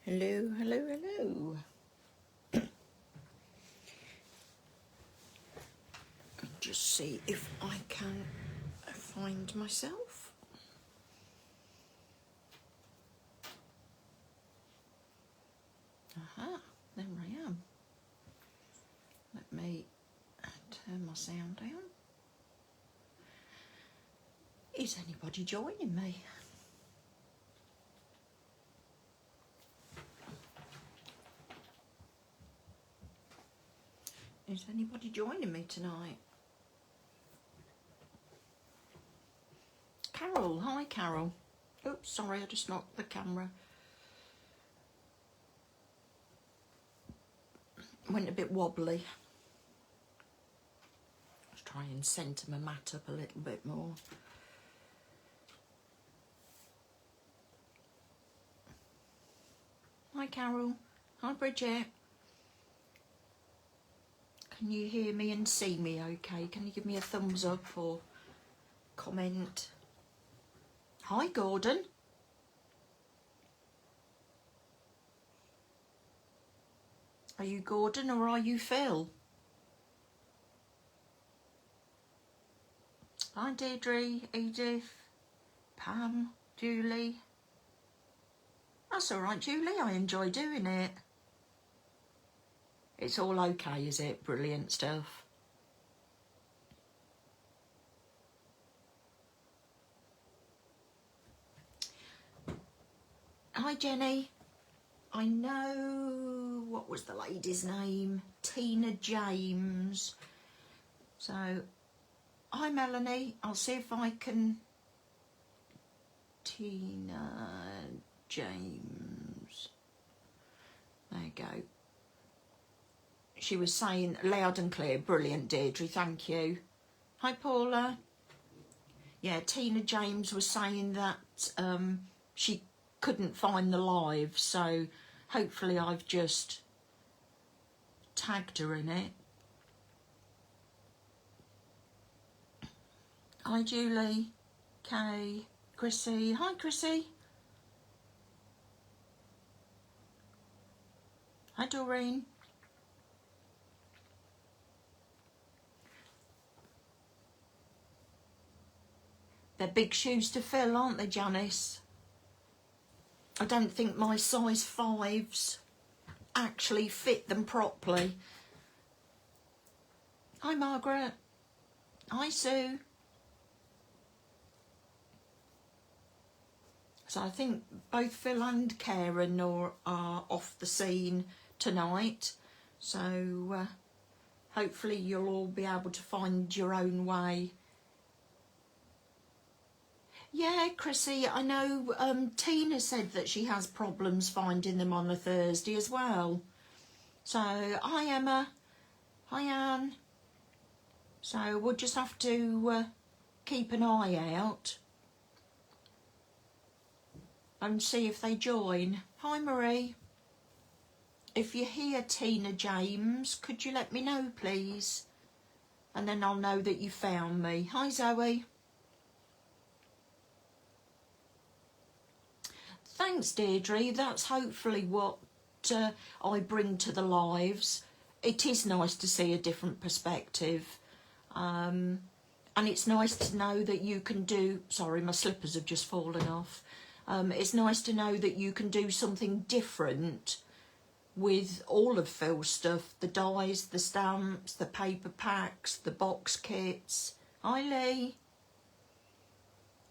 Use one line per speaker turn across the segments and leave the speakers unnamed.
Hello, hello, hello. Just see if I can find myself. Aha, there I am. Let me turn my sound down. Is anybody joining me? Is anybody joining me tonight? Carol, hi Carol. Oops, sorry, I just knocked the camera. Went a bit wobbly. Let's try and centre my mat up a little bit more. Hi Carol. Hi Bridget. Can you hear me and see me okay? Can you give me a thumbs up or comment? Hi Gordon. Are you Gordon or are you Phil? Hi Deirdre, Edith, Pam, Julie. That's all right, Julie. I enjoy doing it. It's all okay, is it? Brilliant stuff. Hi Jenny. I know, what was the lady's name? Tina James. So, hi Melanie. I'll see if I can... Tina James. There you go. She was saying loud and clear. Brilliant, Deirdre. Thank you. Hi, Paula. Yeah, Tina James was saying that she couldn't find the live, so hopefully I've just tagged her in it. Hi, Julie. Kay. Chrissy. Hi, Chrissy. Hi, Doreen. They're big shoes to fill, aren't they, Janice? I don't think my size 5s actually fit them properly. Hi, Margaret. Hi, Sue. So I think both Phil and Karen are off the scene tonight. So hopefully you'll all be able to find your own way. Yeah, Chrissy, I know Tina said that she has problems finding them on a Thursday as well. So, hi Emma. Hi Anne. So we'll just have to keep an eye out and see if they join. Hi Marie. If you hear Tina James, could you let me know please? And then I'll know that you found me. Hi Zoe. Thanks Deirdre, that's hopefully what I bring to the lives. It is nice to see a different perspective. And it's nice to know that you can do... Sorry, my slippers have just fallen off. It's nice to know that you can do something different with all of Phil's stuff. The dies, the stamps, the paper packs, the box kits. Hi Lee.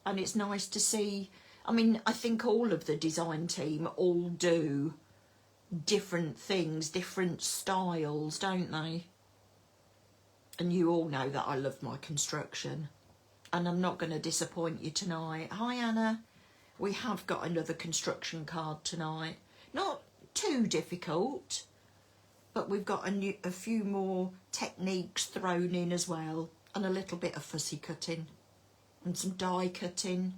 And it's nice to see... I mean, I think all of the design team all do different things, different styles, don't they? And you all know that I love my construction. And I'm not going to disappoint you tonight. Hi, Anna. We have got another construction card tonight. Not too difficult, but we've got a few more techniques thrown in as well. And a little bit of fussy cutting. And some die cutting.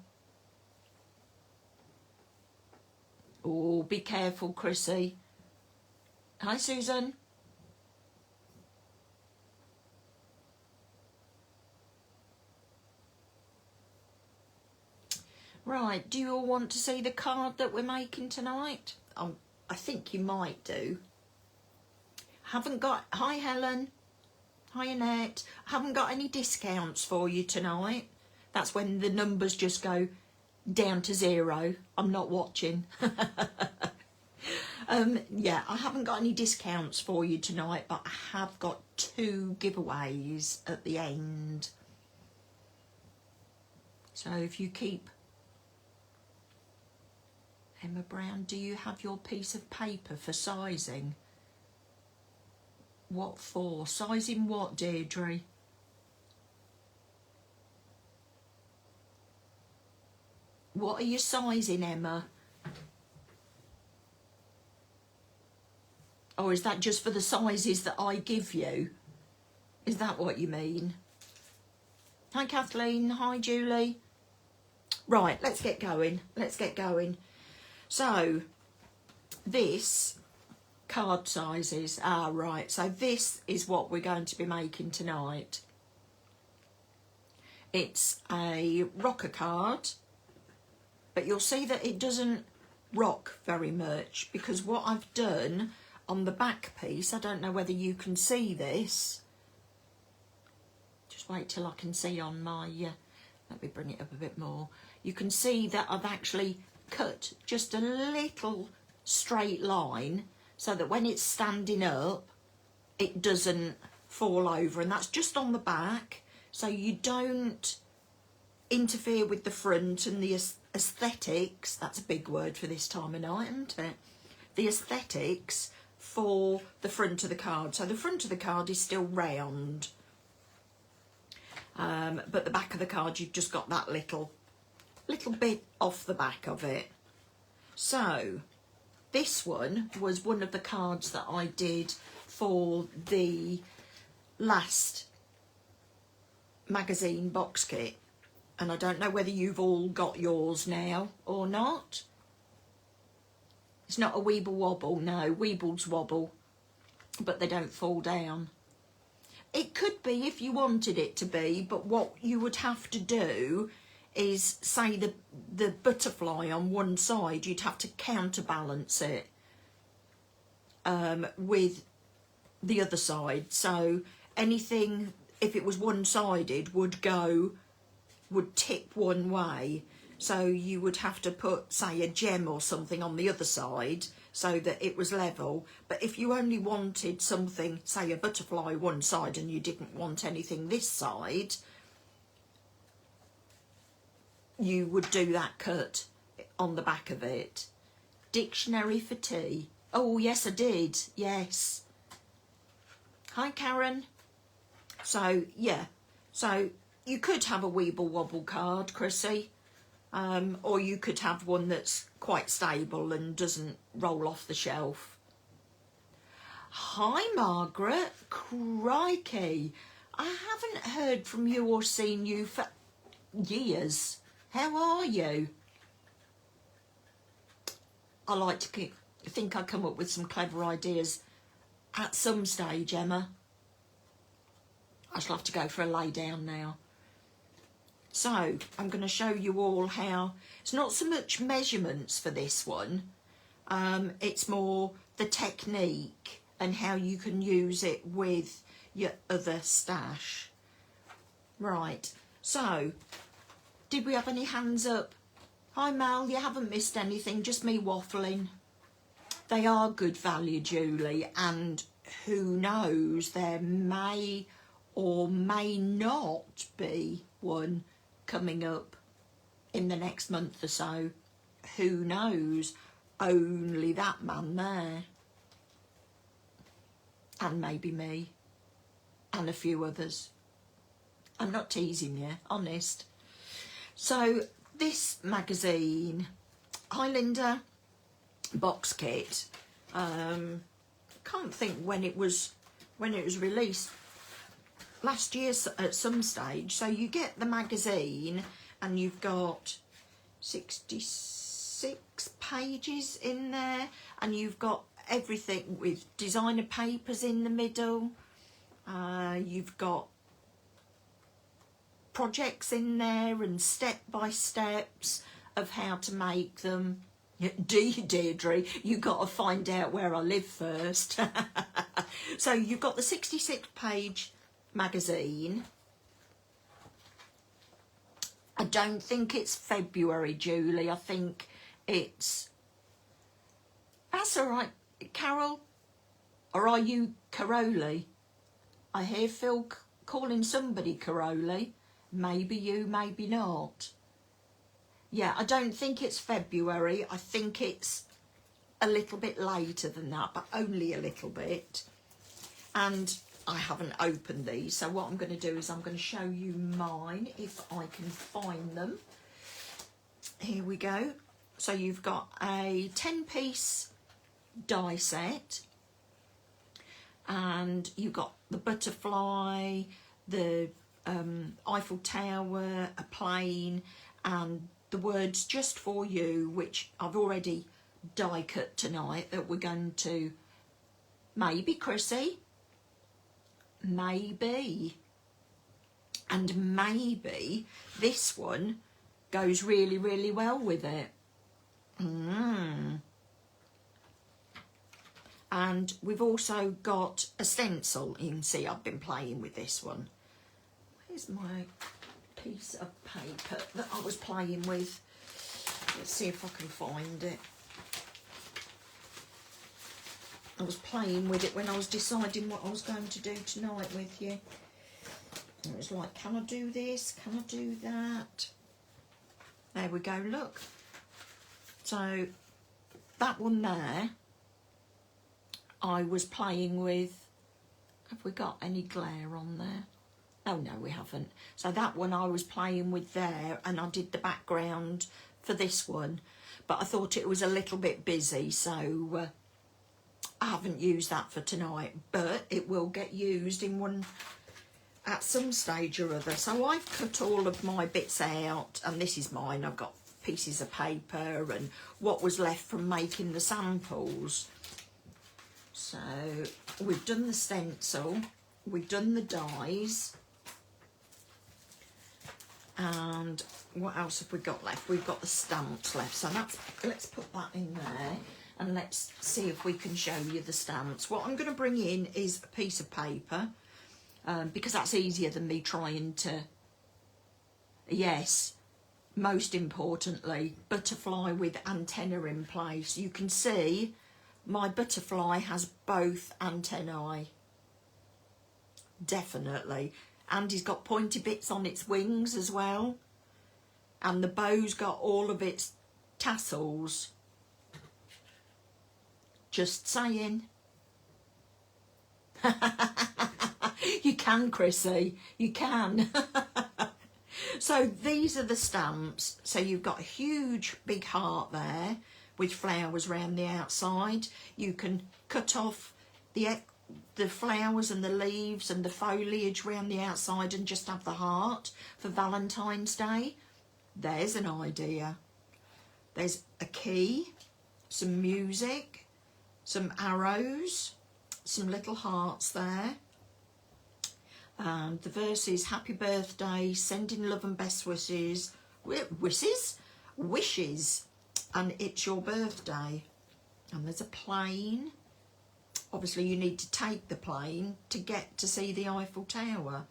Oh, be careful, Chrissy. Hi, Susan. Right, do you all want to see the card that we're making tonight? I'm I think you might do. Haven't got, hi Helen, hi Annette, haven't got any discounts for you tonight. That's when the numbers just go down to 0. I'm not watching. Yeah, I haven't got any discounts for you tonight, but I have got 2 giveaways at the end. So if you keep... Emma Brown, do you have your piece of paper for sizing? What for? Sizing what, Deirdre? What are you sizing, Emma? Or is that just for the sizes that I give you? Is that what you mean? Hi Kathleen, hi Julie. Right, let's get going. Let's get going. So, this card sizes. Right, so this is what we're going to be making tonight. It's a rocker card, but you'll see that it doesn't rock very much because what I've done on the back piece, I don't know whether you can see this. Just wait till I can see on my, let me bring it up a bit more. You can see that I've actually cut just a little straight line so that when it's standing up, it doesn't fall over. And that's just on the back, so you don't interfere with the front and the aesthetics. That's a big word for this time of night, isn't it? The aesthetics for the front of the card. So the front of the card is still round, but the back of the card, you've just got that little bit off the back of it. So this one was one of the cards that I did for the last magazine box kit, and I don't know whether you've all got yours now or not. It's not a Weeble Wobble, no. Weebles wobble, but they don't fall down. It could be if you wanted it to be, but what you would have to do is, say, the butterfly on one side, you'd have to counterbalance it with the other side. So anything, if it was one-sided, would tip one way. So you would have to put, say, a gem or something on the other side so that it was level. But if you only wanted something, say a butterfly one side, and you didn't want anything this side, you would do that cut on the back of it. Dictionary for tea. Oh, yes, I did. Yes. Hi, Karen. So, yeah. So you could have a Weeble Wobble card, Chrissy. Or you could have one that's quite stable and doesn't roll off the shelf. Hi, Margaret. Crikey. I haven't heard from you or seen you for years. How are you? I like to think I come up with some clever ideas at some stage, Emma. I shall have to go for a lay down now. So I'm going to show you all how, it's not so much measurements for this one, it's more the technique and how you can use it with your other stash. Right, so did we have any hands up? Hi Mel, you haven't missed anything, just me waffling. They are good value, Julie, and who knows, there may or may not be one coming up in the next month or so. Who knows? Only that man there. And maybe me. And a few others. I'm not teasing you, honest. So this magazine, hi Linda, box kit, can't think when it was released. Last year at some stage. So you get the magazine and you've got 66 pages in there, and you've got everything with designer papers in the middle. You've got projects in there and step by steps of how to make them. Deirdre, you got to find out where I live first. So you've got the 66 page magazine. I don't think it's February, Julie. I think it's... That's all right, Carol. Or are you Caroli? I hear Phil calling somebody Caroli. Maybe you, maybe not. Yeah, I don't think it's February. I think it's a little bit later than that, but only a little bit. And I haven't opened these, so what I'm going to do is I'm going to show you mine if I can find them. Here we go. So you've got a 10-piece die set, and you've got the butterfly, the Eiffel Tower, a plane, and the words "just for you," which I've already die cut tonight, that we're going to, maybe Chrissy, maybe, and maybe this one goes really, really well with it. And we've also got a stencil. You can see I've been playing with this one. Where's my piece of paper that I was playing with? Let's see if I can find it. I was playing with it when I was deciding what I was going to do tonight with you. It was like, can I do this? Can I do that? There we go, look. So that one there, I was playing with. Have we got any glare on there? Oh no, we haven't. So that one I was playing with there, and I did the background for this one, but I thought it was a little bit busy, so I haven't used that for tonight, but it will get used in one at some stage or other. So I've cut all of my bits out, and this is mine. I've got pieces of paper and what was left from making the samples. So we've done the stencil, we've done the dies, and what else have we got left? We've got the stamps left, so let's put that in there, and let's see if we can show you the stamps. What I'm going to bring in is a piece of paper, because that's easier than me trying to, yes, most importantly, butterfly with antenna in place. You can see my butterfly has both antennae, definitely. And he's got pointy bits on its wings as well. And the bow's got all of its tassels. Just saying. You can, Chrissy, you can. So these are the stamps. So you've got a huge big heart there with flowers around the outside. You can cut off the flowers and the leaves and the foliage around the outside and just have the heart for Valentine's Day. There's an idea. There's a key, some music, some arrows, some little hearts there. And the verse is happy birthday, sending love and best wishes, and it's your birthday. And there's a plane. Obviously you need to take the plane to get to see the Eiffel Tower.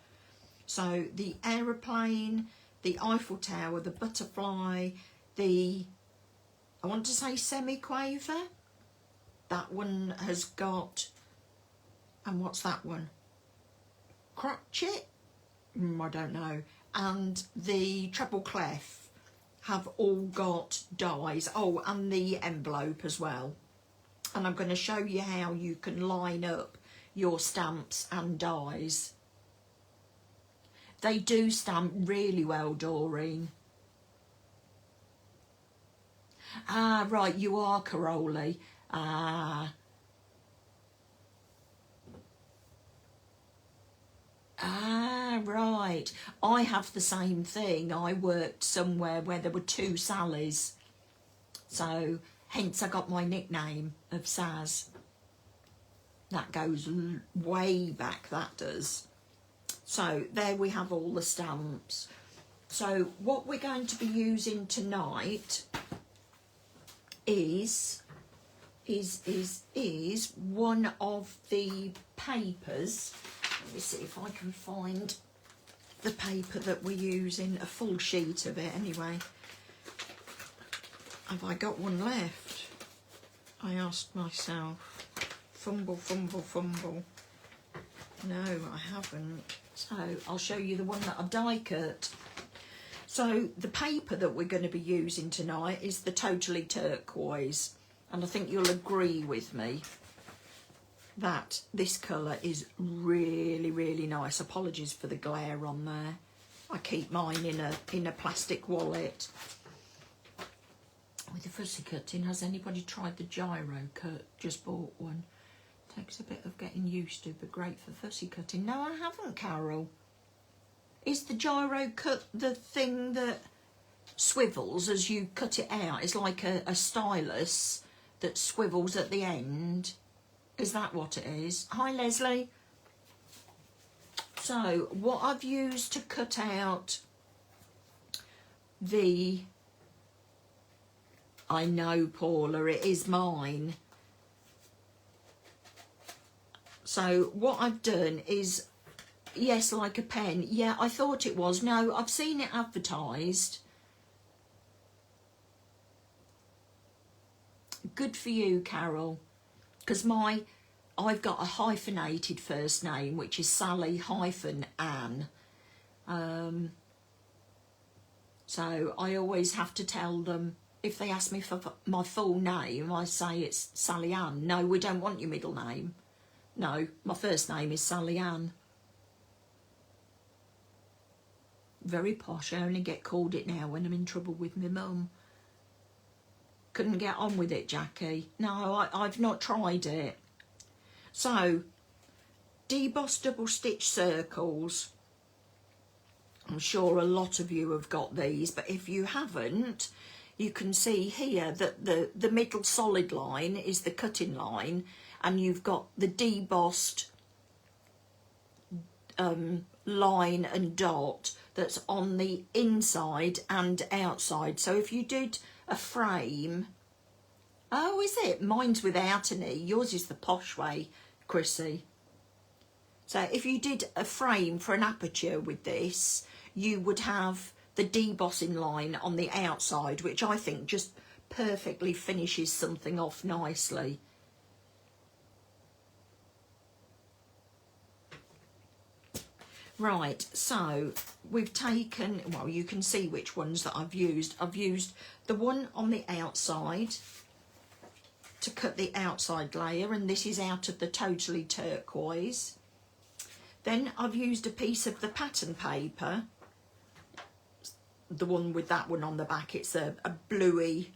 So the aeroplane, the Eiffel Tower, the butterfly, I want to say semi-quaver. That one has got, and what's that one? Crotchet? I don't know. And the treble clef have all got dies. Oh, and the envelope as well. And I'm going to show you how you can line up your stamps and dies. They do stamp really well, Doreen. Ah, right, you are Caroli. Ah, right. I have the same thing. I worked somewhere where there were two Sallys. So, hence I got my nickname of Saz. That goes way back, that does. So, there we have all the stamps. So, what we're going to be using tonight is one of the papers. Let me see if I can find the paper that we're using, a full sheet of it anyway. Have I got one left? I asked myself. Fumble, fumble, fumble. No, I haven't. So I'll show you the one that I die cut. So the paper that we're going to be using tonight is the Totally Turquoise. And I think you'll agree with me that this colour is really, really nice. Apologies for the glare on there. I keep mine in a plastic wallet. With the fussy cutting, has anybody tried the gyro cut? Just bought one. Takes a bit of getting used to, but great for fussy cutting. No, I haven't, Carol. Is the gyro cut the thing that swivels as you cut it out? It's like a stylus that swivels at the end. Is that what it is? Hi, Leslie. So, what I've used to cut out the... I know, Paula, it is mine. So, what I've done is... Yes, like a pen. Yeah, I thought it was. No, I've seen it advertised. Good for you, Carol. Because I've got a hyphenated first name, which is Sally-Ann. So I always have to tell them, if they ask me for my full name, I say it's Sally-Ann. No, we don't want your middle name. No, my first name is Sally-Ann. Very posh. I only get called it now when I'm in trouble with my mum. Couldn't get on with it, Jackie. No, I've not tried it. So, debossed double stitch circles. I'm sure a lot of you have got these, but if you haven't, you can see here that the middle solid line is the cutting line, and you've got the debossed line and dot that's on the inside and outside. So if you did a frame... Oh, is it? Mine's without an E. Yours is the posh way, Chrissy. So if you did a frame for an aperture with this, you would have the debossing line on the outside, which I think just perfectly finishes something off nicely. Right, so we've taken, well, you can see which ones that I've used. I've used the one on the outside to cut the outside layer, and this is out of the Totally Turquoise. Then I've used a piece of the pattern paper, the one with that one on the back. It's a bluey.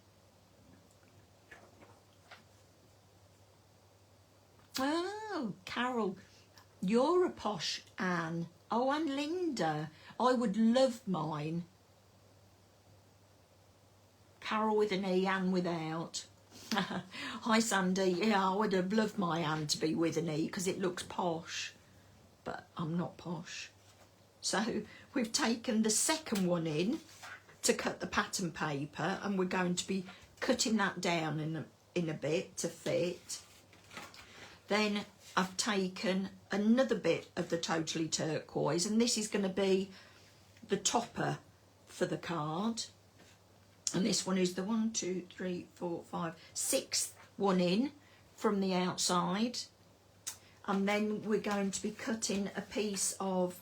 Oh, Carol, you're a posh Anne. Oh, and Linda. I would love mine. Carol with an E, Anne without. Hi, Sandy. Yeah, I would have loved my Anne to be with an E because it looks posh. But I'm not posh. So we've taken the second one in to cut the pattern paper, and we're going to be cutting that down in a bit to fit. Then I've taken another bit of the Totally Turquoise, and this is going to be the topper for the card. And this one is the 1, 2, 3, 4, 5, 6th one in from the outside. And then we're going to be cutting a piece of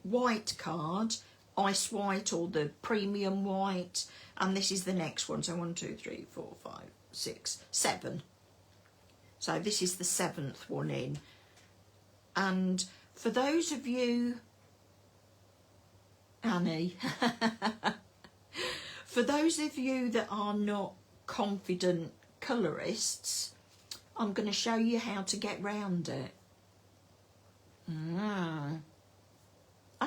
white card, ice white or the premium white. And this is the next one. So 1, 2, 3, 4, 5, 6, 7. So this is the 7th one in. And for those of you, Annie, for those of you that are not confident colourists, I'm going to show you how to get round it. I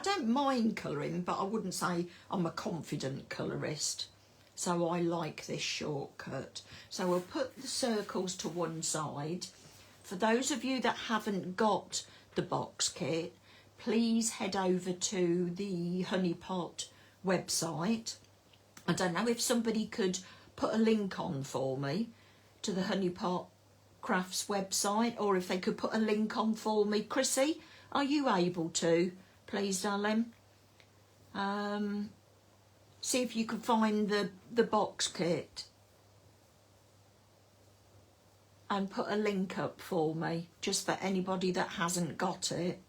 don't mind colouring, but I wouldn't say I'm a confident colourist. So I like this shortcut. So we'll put the circles to one side. For those of you that haven't got the box kit, please head over to the Honeypot website. I don't know if somebody could put a link on for me to the Honeypot Crafts website, or if they could put a link on for me. Chrissy, are you able to, please, darling? See if you can find the box kit and put a link up for me, just for anybody that hasn't got it.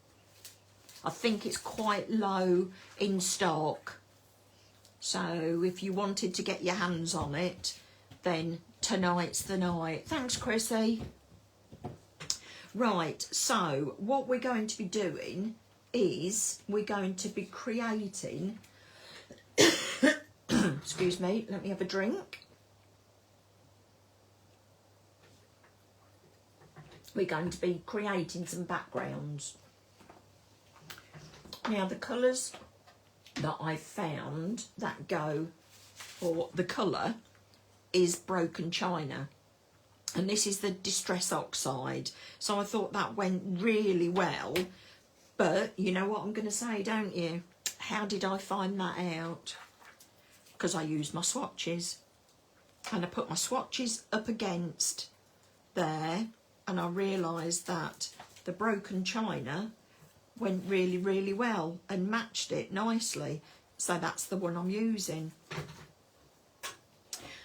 I think it's quite low in stock, so if you wanted to get your hands on it, then tonight's the night. Thanks, Chrissy. Right, so what we're going to be doing is we're going to be creating excuse me, let me have a drink. We're going to be creating some backgrounds. Now, the colours that I found that go for the colour is Broken China. And this is the Distress Oxide. So I thought that went really well. But you know what I'm going to say, don't you? How did I find that out? Because I used my swatches. And I put my swatches up against there. And I realised that the Broken China went really, really well and matched it nicely. So that's the one I'm using.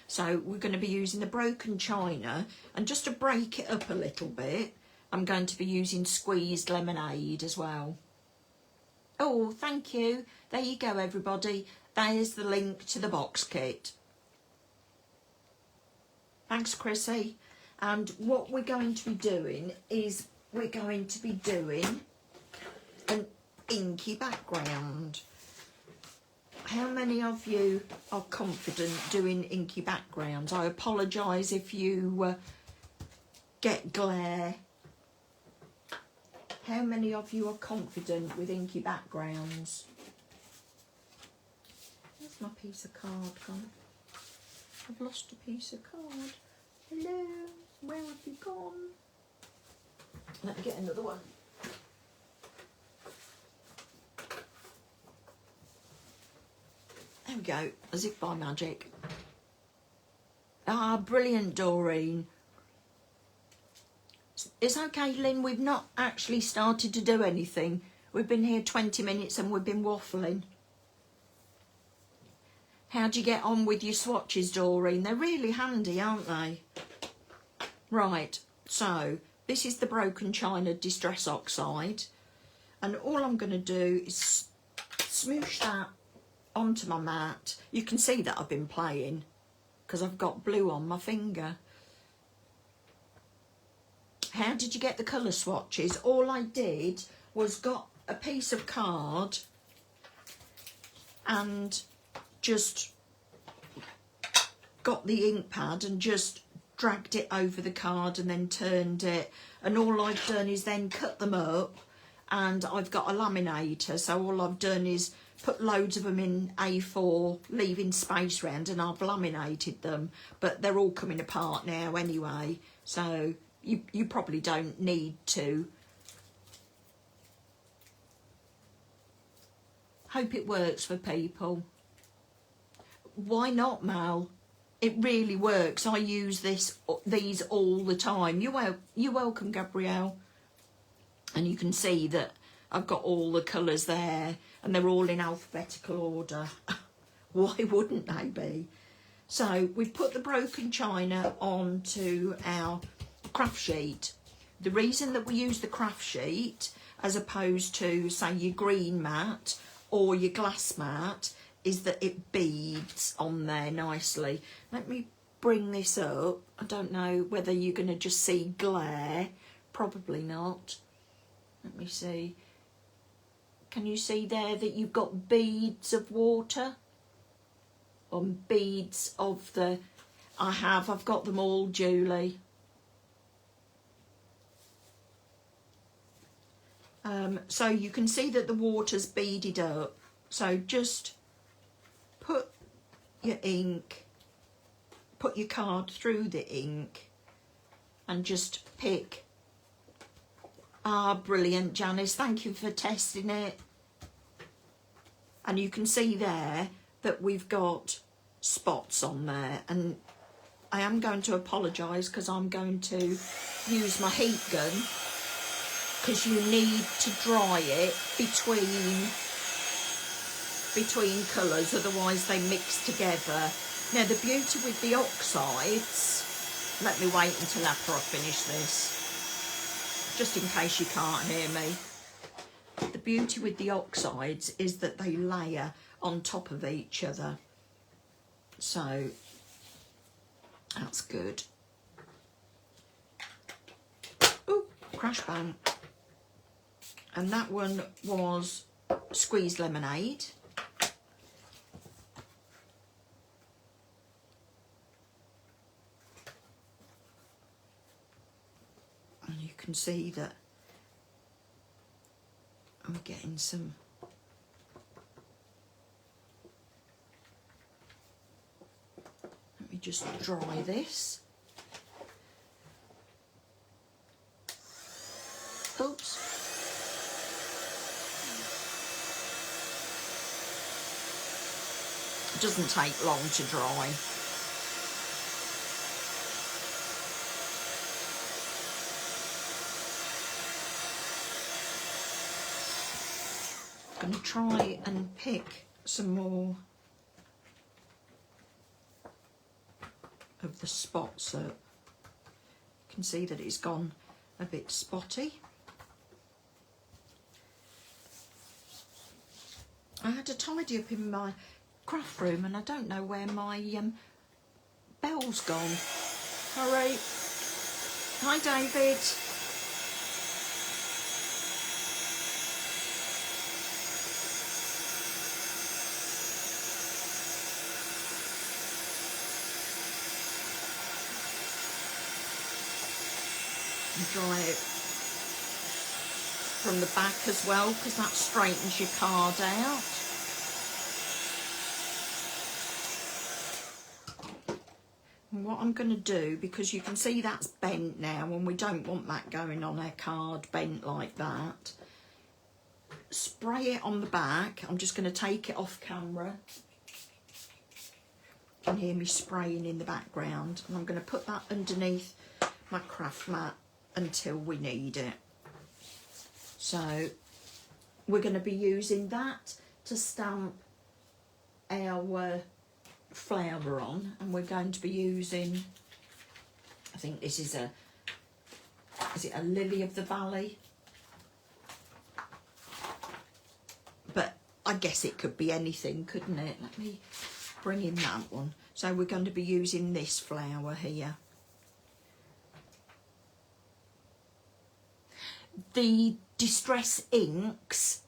So we're going to be using the Broken China. And just to break it up a little bit, I'm going to be using Squeezed Lemonade as well. Oh, thank you. There you go, everybody. There's the link to the box kit. Thanks, Chrissy. And what we're going to be doing is we're going to be doing an inky background. How many of you are confident doing inky backgrounds? I apologise if you get glare. How many of you are confident with inky backgrounds? Where's my piece of card gone? I've lost a piece of card. Hello, where have you gone? Let me get another one. There we go, as if by magic. Ah, brilliant, Doreen. It's okay, Lynn, we've not actually started to do anything. We've been here 20 minutes and we've been waffling. How'd you get on with your swatches, Doreen? They're really handy, aren't they? Right, so this is the Broken China Distress Oxide. And all I'm going to do is smoosh that onto my mat. You can see that I've been playing because I've got blue on my finger. How did you get the colour swatches? All I did was got a piece of card and just got the ink pad and just dragged it over the card and then turned it. And all I've done is then cut them up, and I've got a laminator, so all I've done is put loads of them in A4, leaving space round, and I've laminated them. But they're all coming apart now anyway, so you probably don't need to. Hope it works for people. Why not, Mal? It really works. I use these all the time. You're welcome, Gabrielle. And you can see that I've got all the colours there, and they're all in alphabetical order. Why wouldn't they be? So we've put the Broken China onto our craft sheet. The reason that we use the craft sheet as opposed to, say, your green mat or your glass mat is that it beads on there nicely. Let me bring this up. I don't know whether you're going to just see glare. Probably not. Let me see. Can you see there that you've got beads of water? Or beads of the... I've got them all, Julie. So you can see that the water's beaded up. So just put your ink, put your card through the ink and just pick. Ah, brilliant, Janice. Thank you for testing it. And you can see there that we've got spots on there, and I am going to apologise because I'm going to use my heat gun, because you need to dry it between colours, otherwise they mix together. Now the beauty with the oxides, let me wait until after I finish this, just in case you can't hear me. The beauty with the oxides is that they layer on top of each other. So that's good. Oh, crash bang. And that one was squeezed lemonade. And you can see that I'm getting some just dry this. Oops. It doesn't take long to dry. I'm going to try and pick some more of the spots up. You can see that it's gone a bit spotty. I had to tidy up in my craft room and I don't know where my bell's gone. Hurry. Hi David. Dry it from the back as well, because that straightens your card out. And what I'm going to do, because you can see that's bent now and we don't want that going on our card bent like that, spray it on the back. I'm just going to take it off camera. You can hear me spraying in the background, and I'm going to put that underneath my craft mat until we need it. So we're going to be using that to stamp our flower on, and we're going to be using, I think this is a Lily of the Valley, but I guess it could be anything, couldn't it? Let me bring in that one. So we're going to be using this flower here. The Distress inks,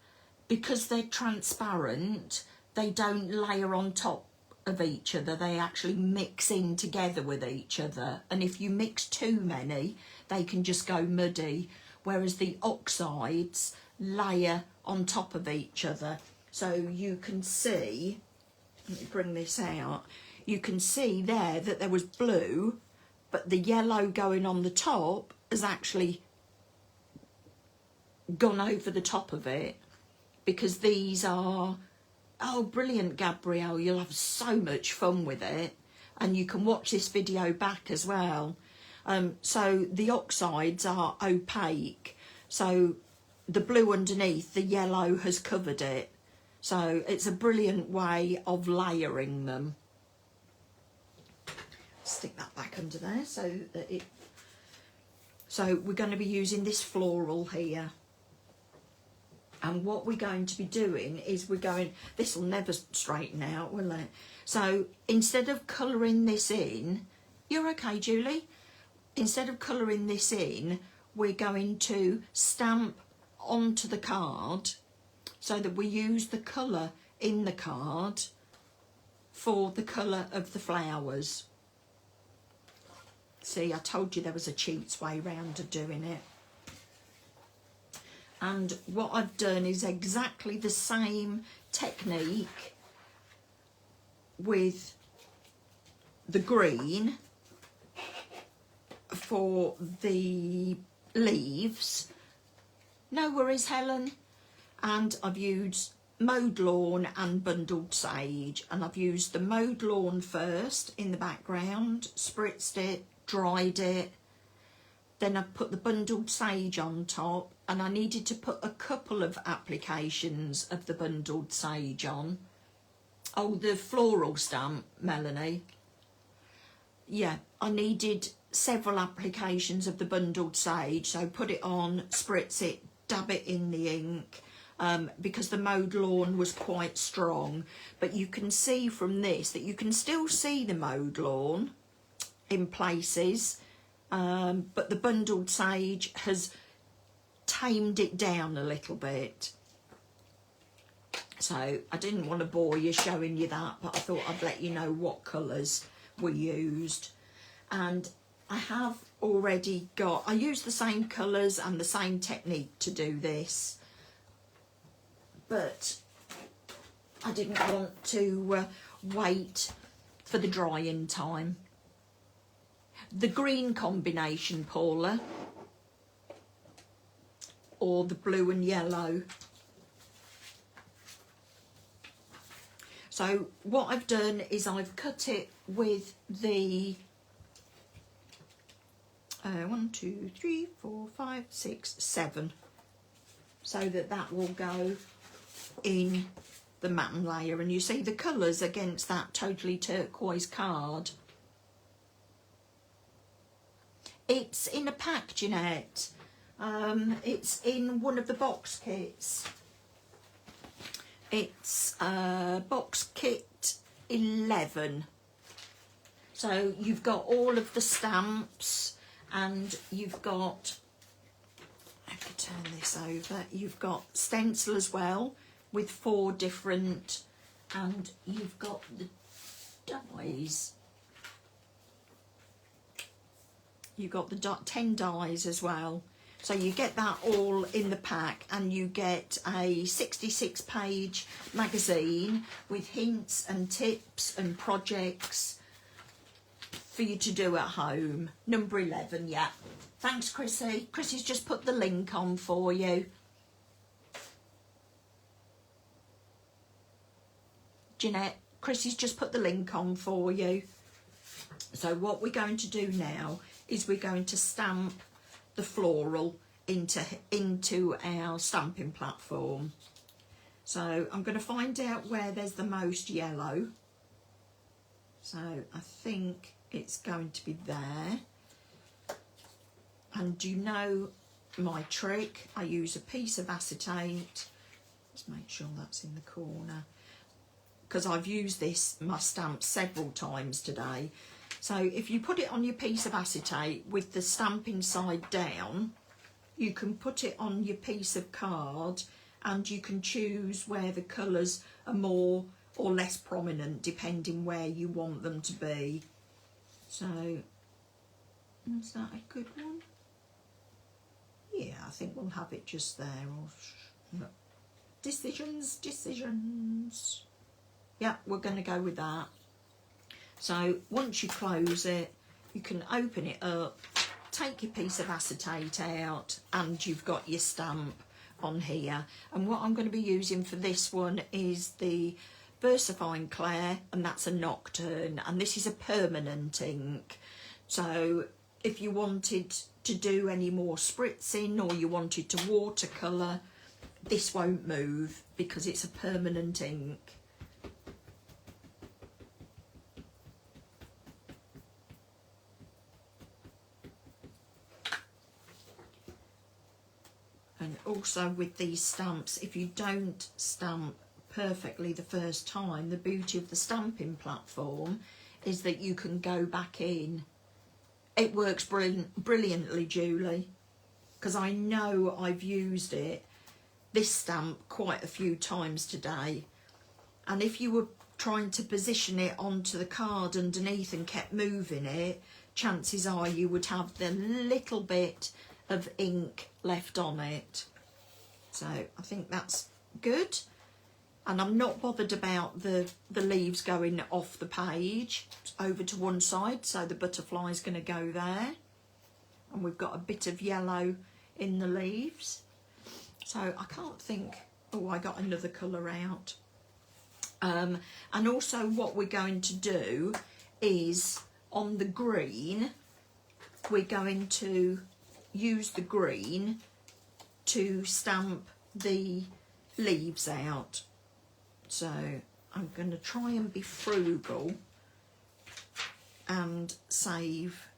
because they're transparent, they don't layer on top of each other. They actually mix in together with each other, and if you mix too many they can just go muddy, whereas the oxides layer on top of each other. So you can see, let me bring this out, you can see there that there was blue, but the yellow going on the top has actually gone over the top of it, because these are, oh brilliant Gabrielle, you'll have so much fun with it, and you can watch this video back as well. So the oxides are opaque, so the blue underneath, the yellow has covered it, so it's a brilliant way of layering them. Stick that back under there so that it, so we're going to be using this floral here. And what we're going to be doing is we're going, this will never straighten out, will it? So instead of colouring this in, you're okay, Julie? Instead of colouring this in, we're going to stamp onto the card so that we use the colour in the card for the colour of the flowers. See, I told you there was a cheats way round of doing it. And what I've done is exactly the same technique with the green for the leaves. No worries, Helen. And I've used mowed lawn and bundled sage, and I've used the mowed lawn first in the background, spritzed it, dried it, then I've put the bundled sage on top, and I needed to put a couple of applications of the bundled sage on. Oh, the floral stamp, Melanie. Yeah, I needed several applications of the bundled sage, so put it on, spritz it, dab it in the ink, because the mowed lawn was quite strong. But you can see from this that you can still see the mowed lawn in places, but the bundled sage has tamed it down a little bit. So I didn't want to bore you showing you that, but I thought I'd let you know what colours were used. And I have already got, I used the same colours and the same technique to do this, but I didn't want to wait for the drying time. The green combination, Paula, or the blue and yellow. So what I've done is I've cut it with the 1, 2, 3, 4, 5, 6, 7, so that will go in the matten layer, and you see the colours against that totally turquoise card. It's in a pack, Jeanette. It's in one of the box kits. It's box kit 11. So you've got all of the stamps, and you've got, I have to turn this over, you've got stencil as well with 4 different, and you've got the dies. You've got the 10 dies as well. So you get that all in the pack, and you get a 66-page magazine with hints and tips and projects for you to do at home. Number 11, yeah. Thanks, Chrissy. Chrissy's just put the link on for you. Jeanette, Chrissy's just put the link on for you. So what we're going to do now is we're going to stamp the floral into our stamping platform. So I'm going to find out where there's the most yellow. So I think it's going to be there. And you know my trick, I use a piece of acetate. Let's make sure that's in the corner, because I've used my stamp several times today. So if you put it on your piece of acetate with the stamping side down, you can put it on your piece of card, and you can choose where the colours are more or less prominent depending where you want them to be. So, is that a good one? Yeah, I think we'll have it just there. Or decisions. Yeah, we're going to go with that. So once you close it, you can open it up, take your piece of acetate out, and you've got your stamp on here. And what I'm going to be using for this one is the VersaFine Clair, and that's a Nocturne, and this is a permanent ink. So if you wanted to do any more spritzing, or you wanted to watercolour, this won't move because it's a permanent ink. And also with these stamps, if you don't stamp perfectly the first time, the beauty of the stamping platform is that you can go back in. It works brilliantly, Julie, because I know I've used this stamp quite a few times today. And if you were trying to position it onto the card underneath and kept moving it, chances are you would have the little bit of ink left on it. So I think that's good, and I'm not bothered about the leaves going off the page over to one side, so the butterfly's going to go there, and we've got a bit of yellow in the leaves. So I can't think Oh, I got another colour out. And also what we're going to do is on the green, we're going to use the green to stamp the leaves out. So I'm going to try and be frugal and save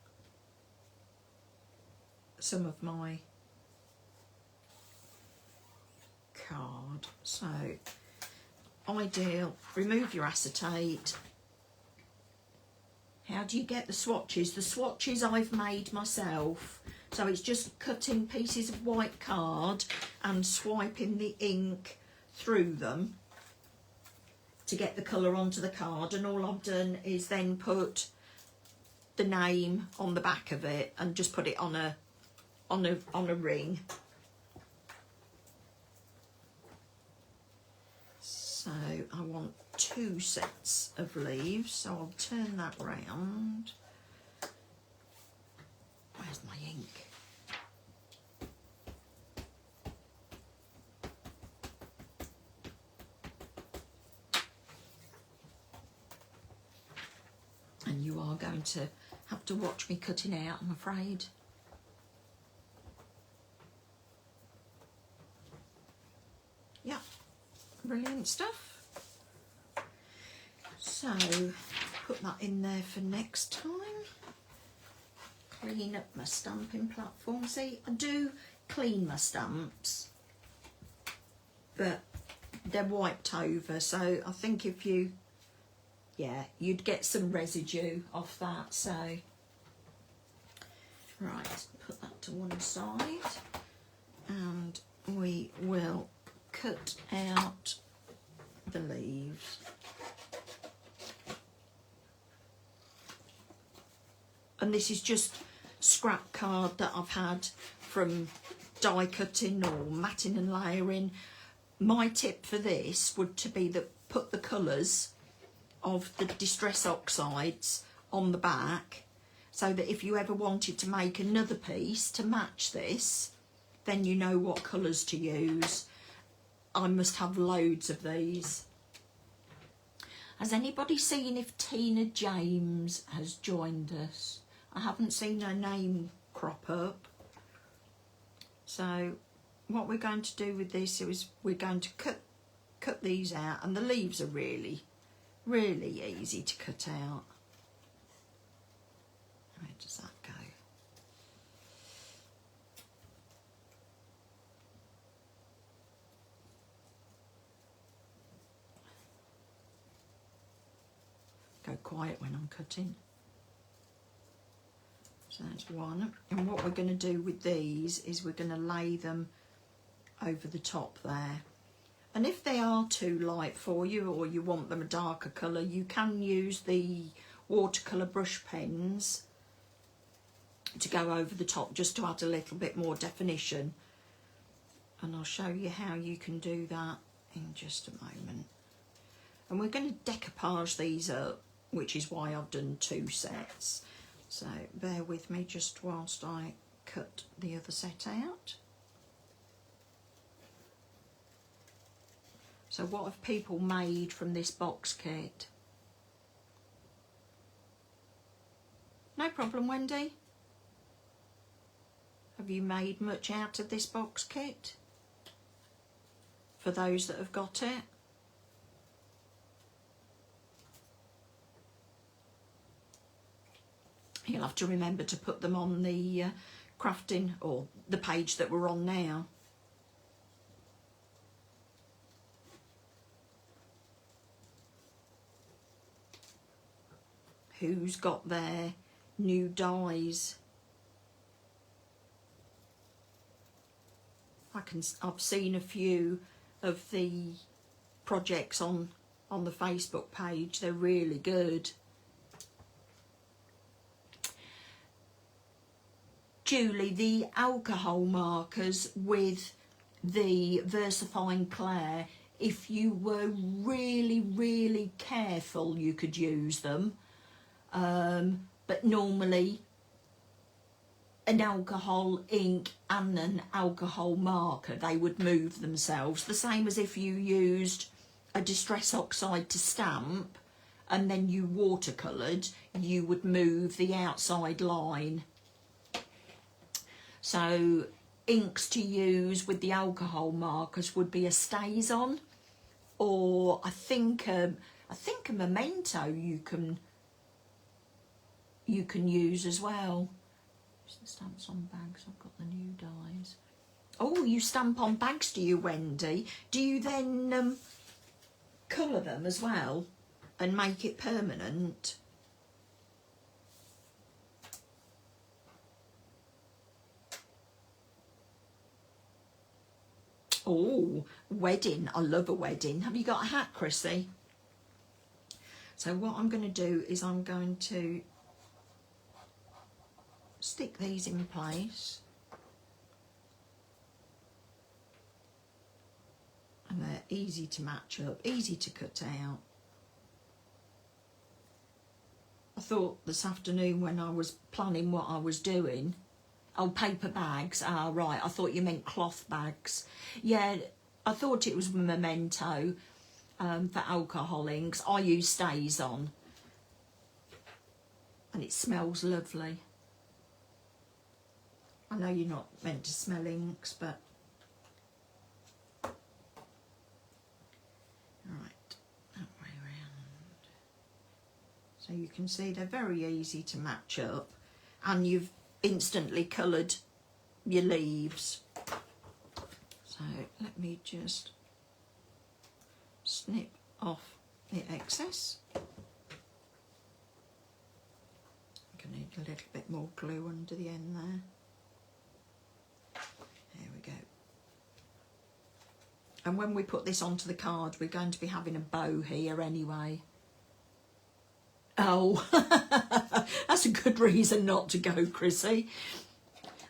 some of my card. So ideal, remove your acetate. How do you get the swatches? The swatches I've made myself. So it's just cutting pieces of white card and swiping the ink through them to get the colour onto the card, and all I've done is then put the name on the back of it and just put it on a ring. So I want 2 sets of leaves, so I'll turn that round. Where's my ink? And you are going to have to watch me cutting out, I'm afraid. Yeah, brilliant stuff. So, put that in there for next time. Clean up my stamping platform. See, I do clean my stamps, but they're wiped over, so I think if you, yeah, you'd get some residue off that. So, right, put that to one side, and we will cut out the leaves. And this is just scrap card that I've had from die cutting or matting and layering. My tip for this would to be that put the colours of the Distress Oxides on the back, so that if you ever wanted to make another piece to match this, then you know what colours to use. I must have loads of these. Has anybody seen if Tina James has joined us? I haven't seen her name crop up. So what we're going to do with this is we're going to cut these out, and the leaves are really easy to cut out. Where does that go? Go quiet when I'm cutting. So that's one. And what we're going to do with these is we're going to lay them over the top there. And if they are too light for you, or you want them a darker colour, you can use the watercolour brush pens to go over the top, just to add a little bit more definition. And I'll show you how you can do that in just a moment. And we're going to decoupage these up, which is why I've done 2 sets. So bear with me just whilst I cut the other set out. So what have people made from this box kit? No problem, Wendy. Have you made much out of this box kit? For those that have got it? You'll have to remember to put them on the crafting, or the page that we're on now. Who's got their new dies? I've seen a few of the projects on the Facebook page. They're really good. Julie, the alcohol markers with the VersaFine Clair, if you were really careful, you could use them. But normally an alcohol ink and an alcohol marker, they would move themselves. The same as if you used a Distress Oxide to stamp and then you watercoloured, you would move the outside line. So inks to use with the alcohol markers would be a StazOn, or I think a Memento you can use as well. Stamps on bags, I've got the new dies. Oh, you stamp on bags, do you, Wendy? Do you then colour them as well and make it permanent? Oh, wedding. I love a wedding. Have you got a hat, Chrissy? So what I'm going to do is I'm going to stick these in place. And they're easy to match up, easy to cut out. I thought this afternoon when I was planning what I was doing, oh, paper bags, ah, right, I thought you meant cloth bags. Yeah, I thought it was Memento for alcohol inks. I use StazOn and it smells lovely. I know you're not meant to smell inks, but right, that way around. So you can see they're very easy to match up, and you've instantly coloured your leaves. So let me just snip off the excess. I'm going to need a little bit more glue under the end there. There we go. And when we put this onto the card, we're going to be having a bow here anyway. Oh, that's a good reason not to go, Chrissy.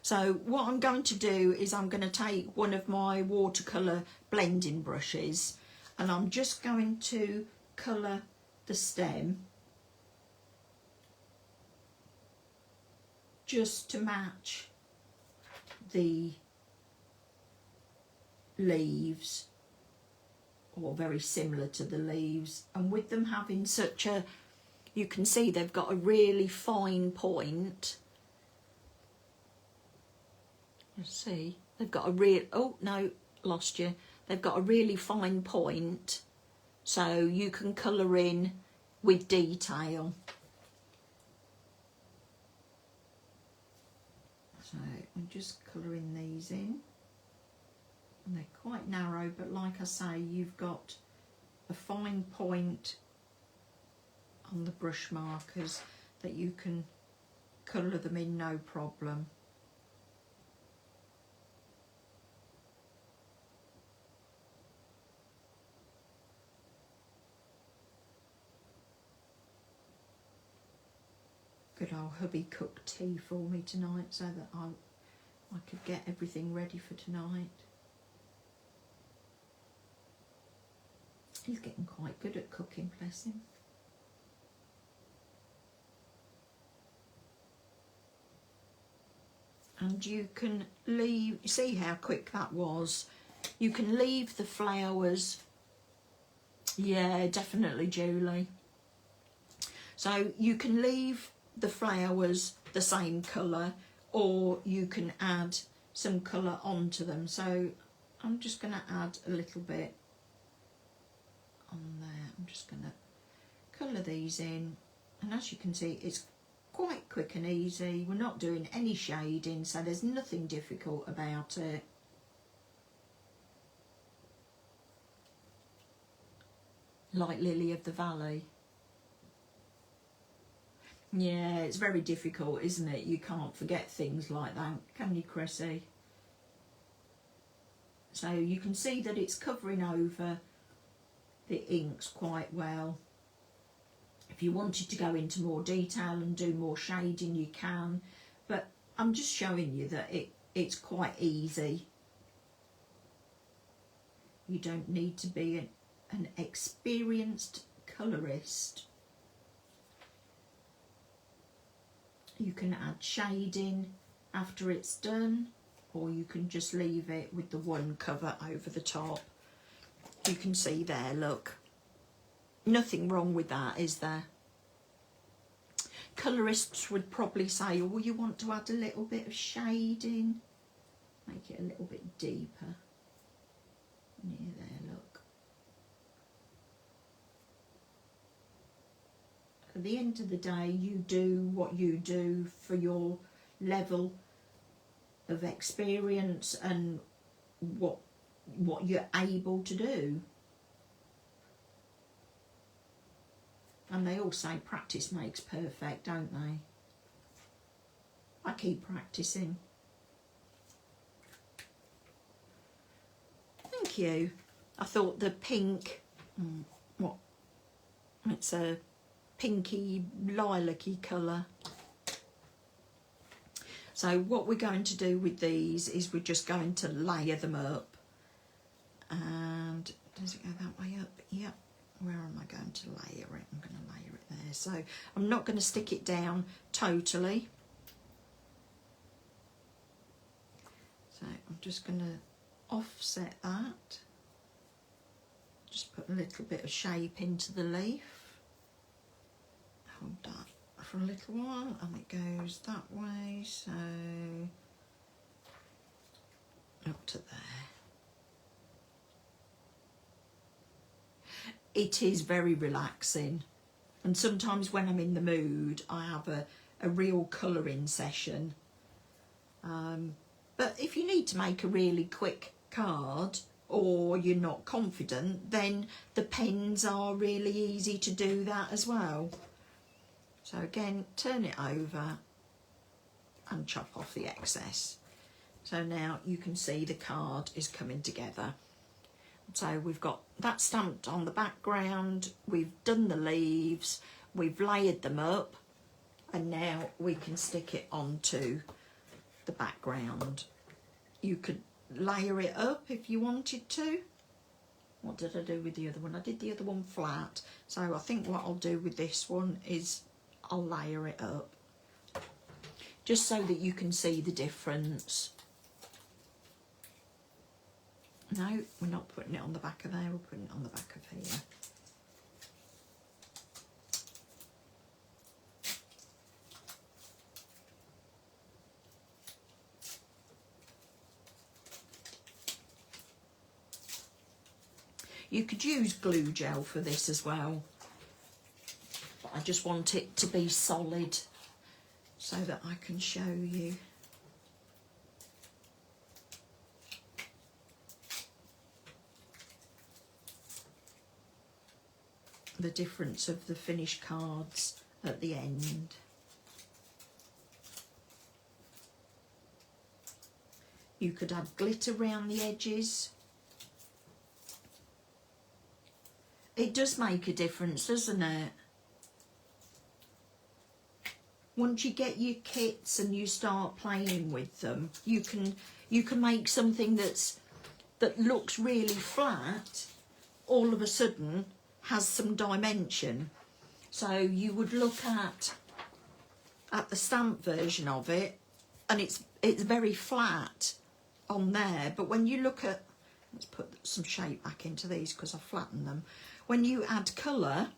So what I'm going to do is I'm going to take one of my watercolour blending brushes and I'm just going to colour the stem just to match the leaves, or very similar to the leaves, and with them having such a, you can see they've got a really fine point. Let's see, they've got a real, oh no, lost you. They've got a really fine point, so you can colour in with detail. So I'm just colouring these in. And they're quite narrow, but like I say, you've got a fine point on the brush markers that you can colour them in no problem. Good old hubby cooked tea for me tonight so that I could get everything ready for tonight. He's getting quite good at cooking, bless him. And you can leave, see how quick that was? You can leave the flowers. Yeah, definitely, Julie. So you can leave the flowers the same colour, or you can add some colour onto them. So I'm just going to add a little bit on there. I'm just going to colour these in, and as you can see, it's quite quick and easy. We're not doing any shading, so there's nothing difficult about it. Like Lily of the Valley. Yeah, it's very difficult, isn't it? You can't forget things like that, can you, Chrissy? So you can see that it's covering over the inks quite well. If you wanted to go into more detail and do more shading, you can, but I'm just showing you that it's quite easy. You don't need to be an experienced colourist. You can add shading after it's done, or you can just leave it with the one cover over the top. You can see there, look. Nothing wrong with that, is there? Colourists would probably say, oh, you want to add a little bit of shading. Make it a little bit deeper. Near there, look. At the end of the day, you do what you do for your level of experience and what you're able to do. And they all say practice makes perfect, don't they? I keep practicing. Thank you. I thought the pink, it's a pinky lilac-y colour. So what we're going to do with these is we're just going to layer them up. And does it go that way up? Yep. Where am I going to layer it? I'm going to layer it there. So I'm not going to stick it down totally. So I'm just going to offset that. Just put a little bit of shape into the leaf. Hold that for a little while and it goes that way. So up to there. It is very relaxing, and sometimes when I'm in the mood I have a real colouring session, but if you need to make a really quick card or you're not confident, then the pens are really easy to do that as well. So again, turn it over and chop off the excess. So now you can see the card is coming together. So we've got that stamped on the background, we've done the leaves, we've layered them up, and now we can stick it onto the background. You could layer it up if you wanted to. What did I do with the other one? I did the other one flat. So I think what I'll do with this one is I'll layer it up, just so that you can see the difference. No, we're not putting it on the back of there, we're putting it on the back of here. You could use glue gel for this as well, but I just want it to be solid so that I can show you. The difference of the finished cards at the end. You could add glitter around the edges. It does make a difference, doesn't it? Once you get your kits and you start playing with them, you can make something that looks really flat, all of a sudden has some dimension. So you would look at the stamp version of it and it's very flat on there, but when you look at, let's put some shape back into these because I flattened them. When you add colour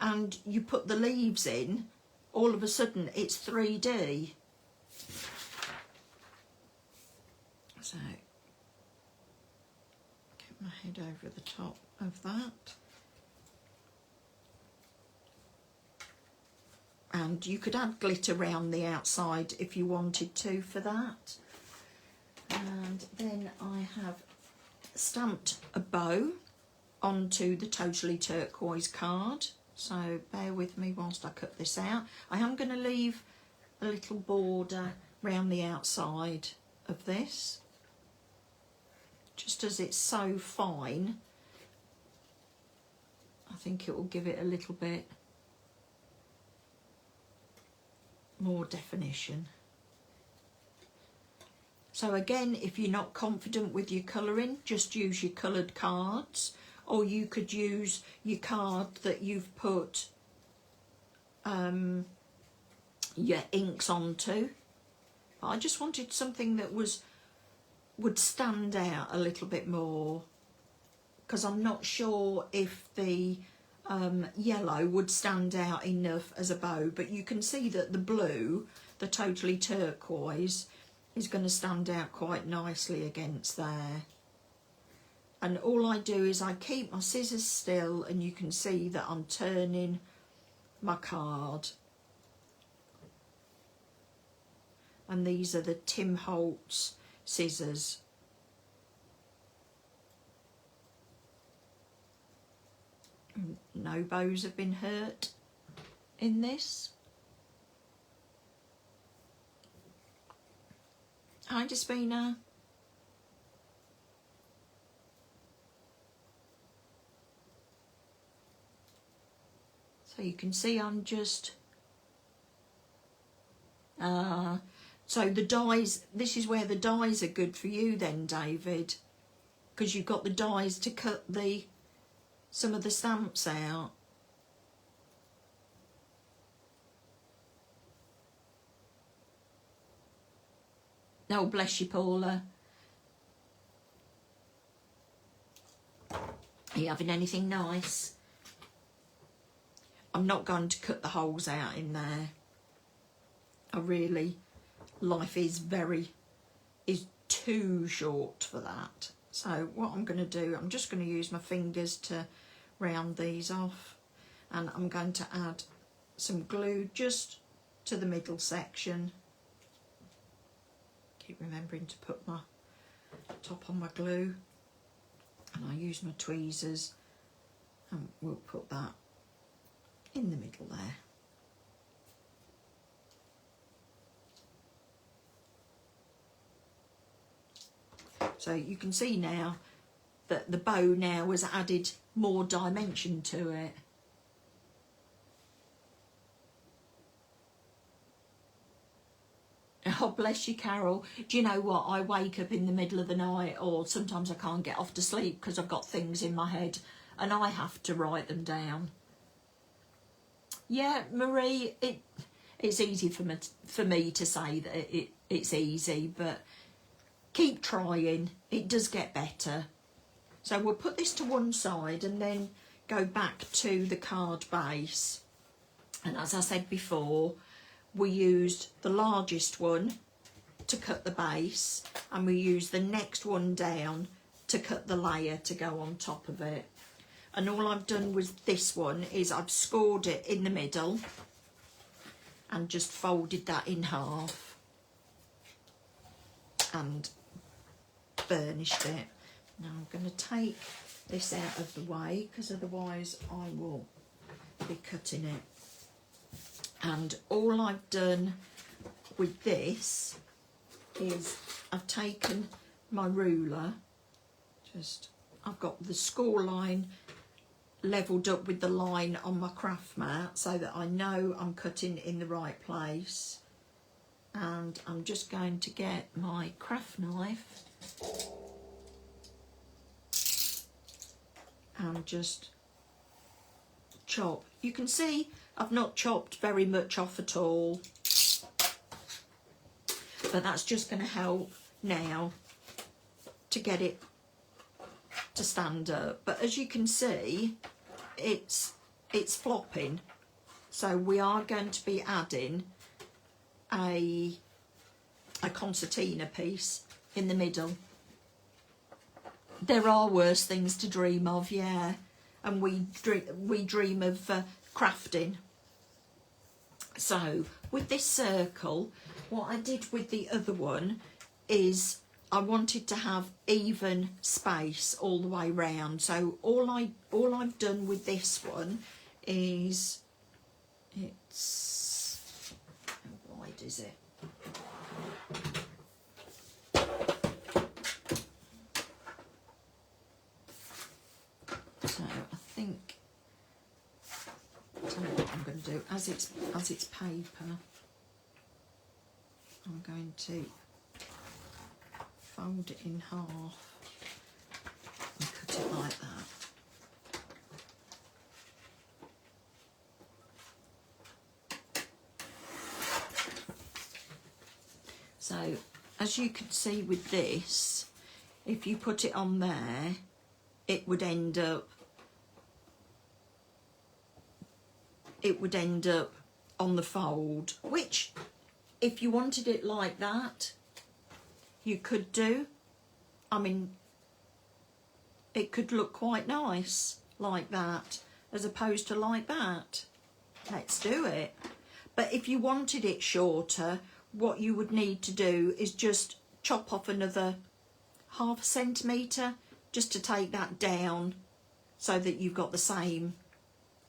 and you put the leaves in, all of a sudden it's 3D. So get my head over the top of that. And you could add glitter around the outside if you wanted to for that. And then I have stamped a bow onto the Totally Turquoise card. So bear with me whilst I cut this out. I am going to leave a little border round the outside of this, just as it's so fine. I think it will give it a little bit more definition. So again, if you're not confident with your colouring, just use your coloured cards, or you could use your card that you've put your inks onto. but I just wanted something that would stand out a little bit more, because I'm not sure if the yellow would stand out enough as a bow, but you can see that the blue, the totally turquoise, is going to stand out quite nicely against there. And all I do is I keep my scissors still, and you can see that I'm turning my card. And these are the Tim Holtz scissors. No bows have been hurt in this. Hi, Despina. So you can see I'm just... so the dies, this is where the dies are good for you then, David, because you've got the dies to cut some of the stamps out. Oh, bless you, Paula. Are you having anything nice? I'm not going to cut the holes out in there. Life is too short for that. So what I'm going to do, I'm just going to use my fingers to round these off, and I'm going to add some glue just to the middle section. Keep remembering to put my top on my glue, and I use my tweezers, and we'll put that in the middle there. So you can see now that the bow now has added more dimension to it. Oh, bless you, Carol. Do you know what? I wake up in the middle of the night, or sometimes I can't get off to sleep because I've got things in my head and I have to write them down. Yeah, Marie, it's easy for me to say that it's easy, but keep trying. It does get better. So we'll put this to one side and then go back to the card base. And as I said before, we used the largest one to cut the base, and we used the next one down to cut the layer to go on top of it. And all I've done with this one is I've scored it in the middle and just folded that in half and burnished it. Now I'm going to take this out of the way, because otherwise I will be cutting it. And all I've done with this is I've taken my ruler, I've got the score line levelled up with the line on my craft mat so that I know I'm cutting in the right place. And I'm just going to get my craft knife and just chop. You can see I've not chopped very much off at all, but that's just going to help now to get it to stand up. But as you can see, it's flopping, so we are going to be adding a concertina piece in the middle. There are worse things to dream of, yeah, and we dream of crafting. So with this circle, what I did with the other one is I wanted to have even space all the way round. So all I've done with this one is, it's, how wide is it? So I think, I don't know what I'm going to do. As it's paper, I'm going to fold it in half and cut it like that. So as you can see with this, if you put it on there, it would end up on the fold, which if you wanted it like that, you could do. I mean, it could look quite nice like that as opposed to like that. Let's do it. But if you wanted it shorter, what you would need to do is just chop off another 1/2 centimetre just to take that down so that you've got the same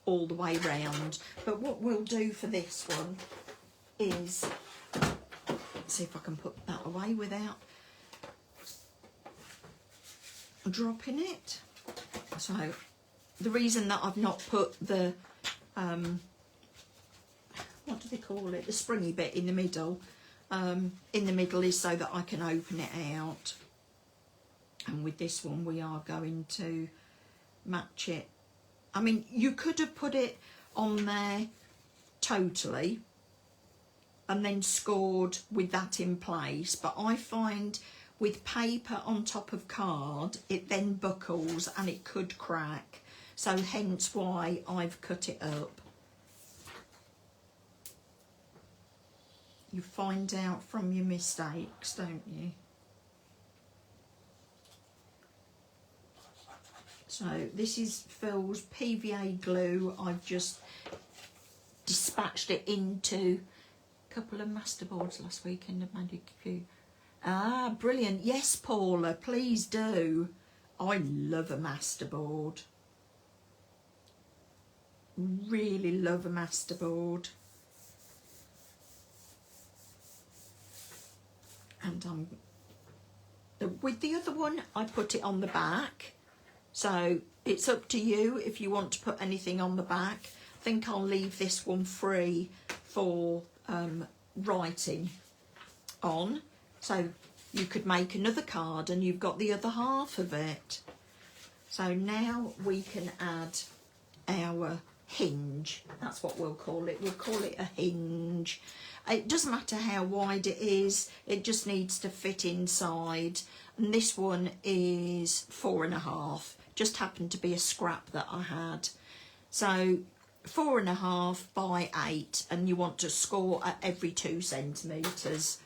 all the way round. But what we'll do for this one is, let's see if I can put that away without dropping it. So the reason that I've not put the what do they call it, the springy bit in the middle is so that I can open it out. And with this one we are going to match it. I mean, you could have put it on there totally and then scored with that in place, but I find with paper on top of card it then buckles and it could crack, so hence why I've cut it up. You find out from your mistakes, don't you? So this is Phil's PVA glue. I've just dispatched it into a couple of masterboards last weekend and made a few. Ah, brilliant. Yes, Paula, please do. I love a masterboard. Really love a masterboard. And with the other one, I put it on the back. So it's up to you if you want to put anything on the back. I think I'll leave this one free for writing on. So you could make another card and you've got the other half of it. So now we can add our hinge. That's what we'll call it. We'll call it a hinge. It doesn't matter how wide it is, it just needs to fit inside. And this one is 4.5. Just happened to be a scrap that I had. So 4.5 by 8, and you want to score at every 2 centimetres.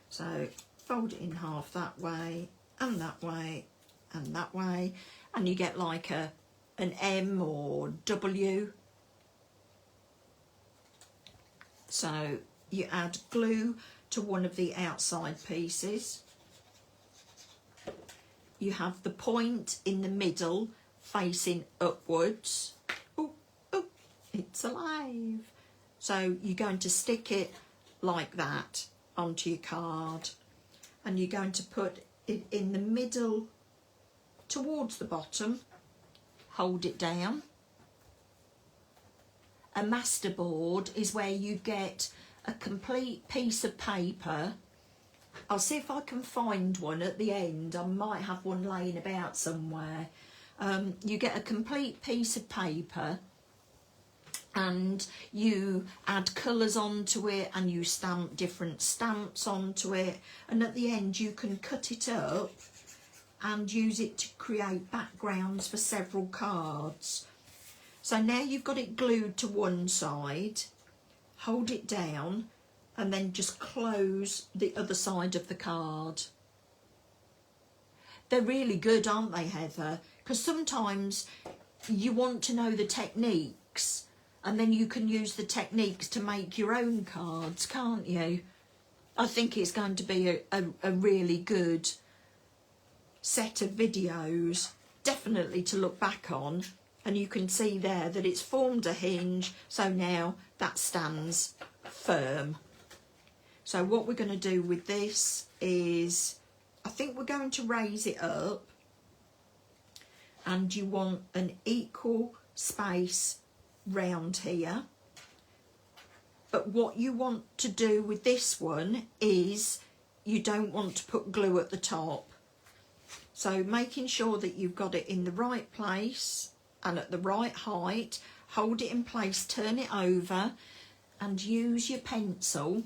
So fold it in half that way, and that way, and that way, and you get like an M or W. So you add glue to one of the outside pieces. You have the point in the middle facing upwards. Oh, oh, it's alive. So you're going to stick it like that onto your card, and you're going to put it in the middle towards the bottom, hold it down. A masterboard is where you get a complete piece of paper. I'll see if I can find one at the end. I might have one laying about somewhere. You get a complete piece of paper and you add colours onto it and you stamp different stamps onto it, and at the end you can cut it up and use it to create backgrounds for several cards. So now you've got it glued to one side, hold it down and then just close the other side of the card. They're really good, aren't they, Heather? Because sometimes you want to know the techniques and then you can use the techniques to make your own cards, can't you? I think it's going to be a really good set of videos, definitely to look back on. And you can see there that it's formed a hinge, so now that stands firm. So what we're going to do with this is, I think we're going to raise it up, and you want an equal space round here. But what you want to do with this one is you don't want to put glue at the top. So making sure that you've got it in the right place and at the right height, hold it in place, turn it over and use your pencil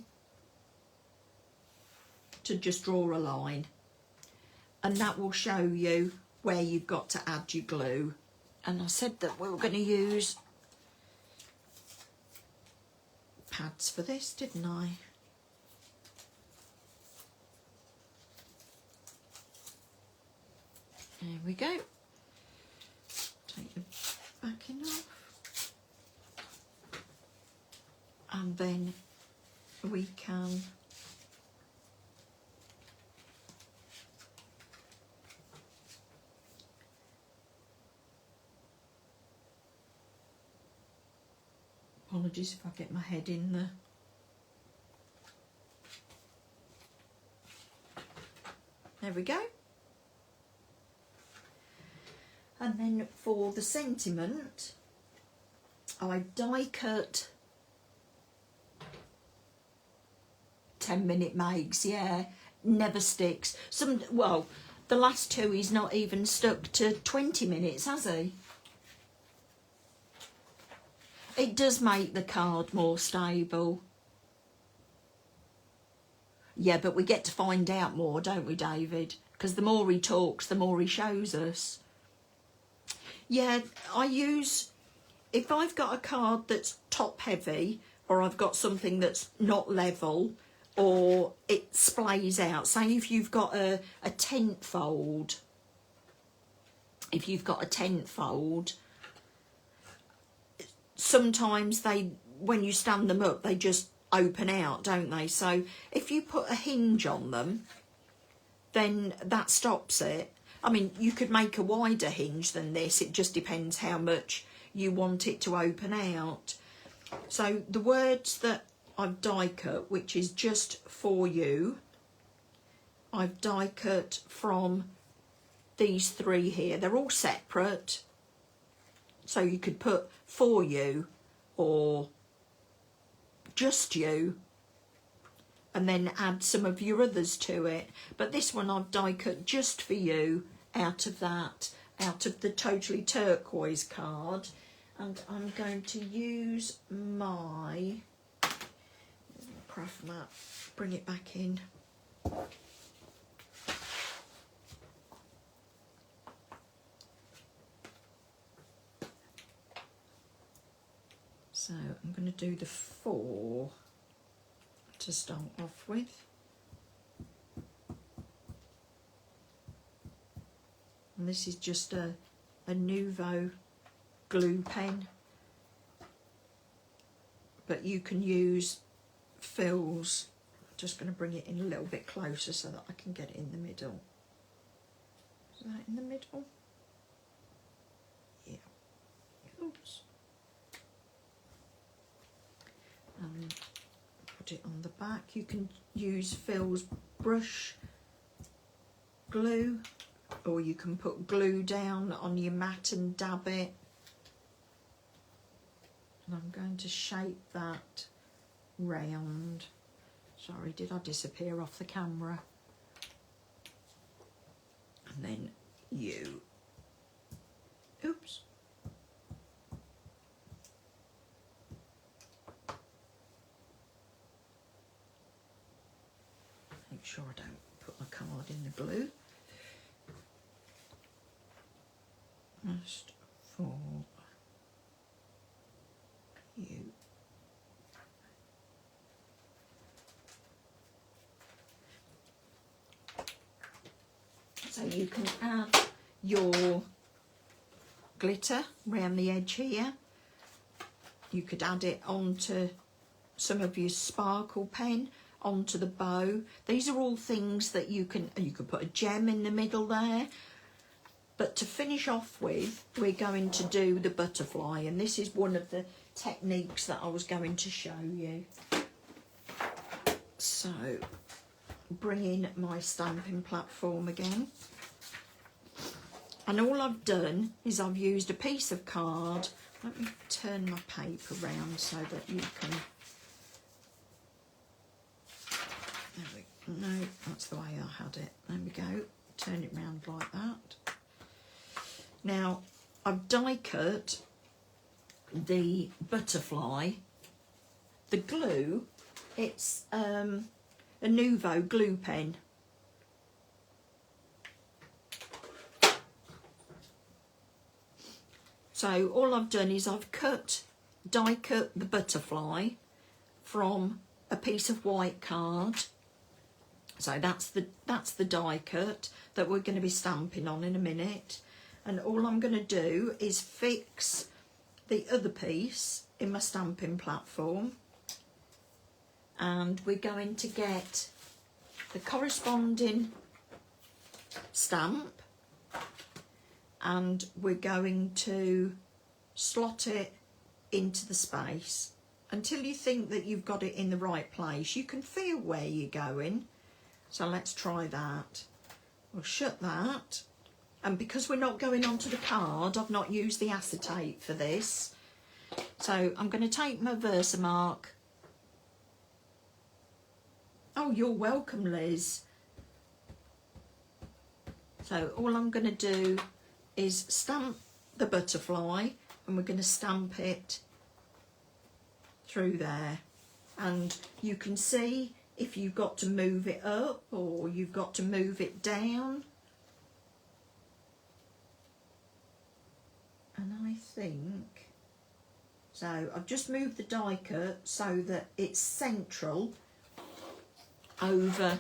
to just draw a line, and that will show you where you've got to add your glue. And I said that we were going to use pads for this, didn't I? There we go. Take the backing off. And then we can apologies if I get my head in there. There we go. And then for the sentiment, I die cut 10-minute makes, yeah, never sticks. Well, the last two he's not even stuck to 20 minutes, has he? It does make the card more stable. Yeah, but we get to find out more, don't we, David? Because the more he talks, the more he shows us. Yeah, I use, if I've got a card that's top heavy, or I've got something that's not level, or it splays out. Say if you've got a tent fold. If you've got a tent fold, sometimes they, when you stand them up, they just open out, don't they? So if you put a hinge on them, then that stops it. I mean, you could make a wider hinge than this. It just depends how much you want it to open out. So the words that I've die cut, which is just for you, I've die cut from these three here. They're all separate. So you could put for you or just you, and then add some of your others to it. But this one I've die cut just for you out of the Totally Turquoise card. And I'm going to use my craft mat, bring it back in. So I'm going to do the 4 to start off with. And this is just a Nuvo glue pen, but you can use Phil's. I'm just going to bring it in a little bit closer so that I can get it in the middle. Is that in the middle? Yeah. Oops. Put it on the back. You can use Phil's brush glue, or you can put glue down on your mat and dab it. And I'm going to shape that round. Sorry, did I disappear off the camera? And then you. Oops. Make sure I don't put my card in the glue. Just for you. So you can add your glitter around the edge here. You could add it onto some of your sparkle pen, onto the bow. These are all things that you could put a gem in the middle there. But to finish off with, we're going to do the butterfly, and this is one of the techniques that I was going to show you. So, bring in my stamping platform again. And all I've done is I've used a piece of card. Let me turn my paper around so that you can... There we go. No, that's the way I had it. There we go. Turn it round like that. Now, I've die cut the butterfly. The glue, it's a Nuvo glue pen. So all I've done is I've die cut the butterfly from a piece of white card. So that's the die cut that we're going to be stamping on in a minute. And all I'm going to do is fix the other piece in my stamping platform. And we're going to get the corresponding stamp, and we're going to slot it into the space until you think that you've got it in the right place. You can feel where you're going. So let's try that. We'll shut that. And because we're not going onto the card, I've not used the acetate for this. So I'm going to take my Versamark. Oh, you're welcome, Liz. So all I'm going to do is stamp the butterfly, and we're going to stamp it through there. And you can see if you've got to move it up or you've got to move it down. And I think, so I've just moved the die cut so that it's central over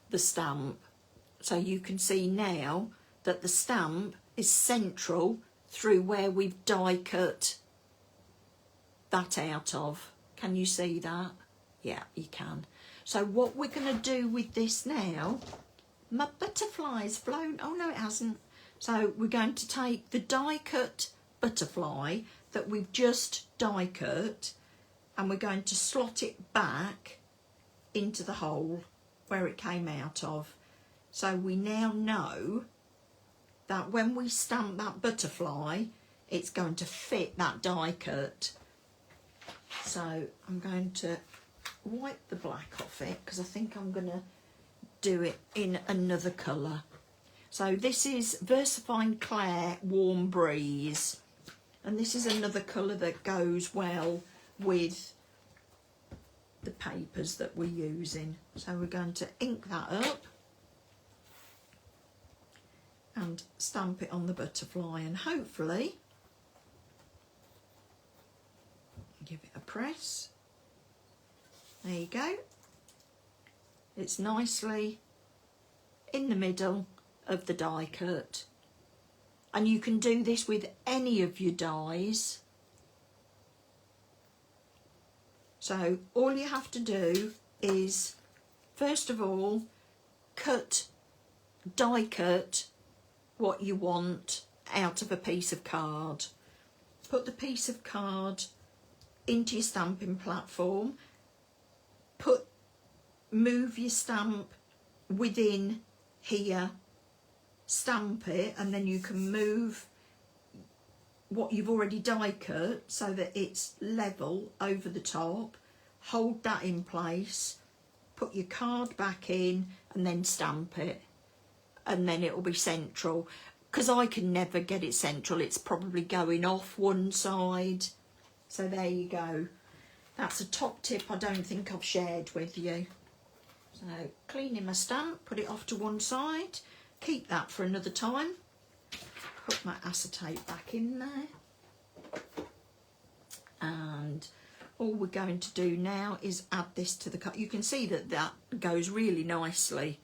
the stamp. So you can see now that the stamp is central through where we've die cut that out of. Can you see that? Yeah, you can. So what we're going to do with this now, my butterfly's flown. Oh no, it hasn't. So we're going to take the die cut butterfly that we've just die cut, and we're going to slot it back into the hole where it came out of. So we now know that when we stamp that butterfly, it's going to fit that die cut. So I'm going to wipe the black off it because I think I'm going to do it in another colour. So this is VersaFine Clair Warm Breeze, and this is another colour that goes well with the papers that we're using. So we're going to ink that up and stamp it on the butterfly, and hopefully give it a press. There you go. It's nicely in the middle of the die cut, and you can do this with any of your dies. So all you have to do is, first of all, die cut what you want out of a piece of card. Put the piece of card into your stamping platform, move your stamp within here, stamp it, and then you can move what you've already die cut so that it's level over the top. Hold that in place, put your card back in, and then stamp it, and then it will be central. Because I can never get it central, it's probably going off one side. So there you go. That's a top tip I don't think I've shared with you. So cleaning my stamp, put it off to one side, keep that for another time. Put my acetate back in there. And all we're going to do now is add this to the cut. You can see that that goes really nicely.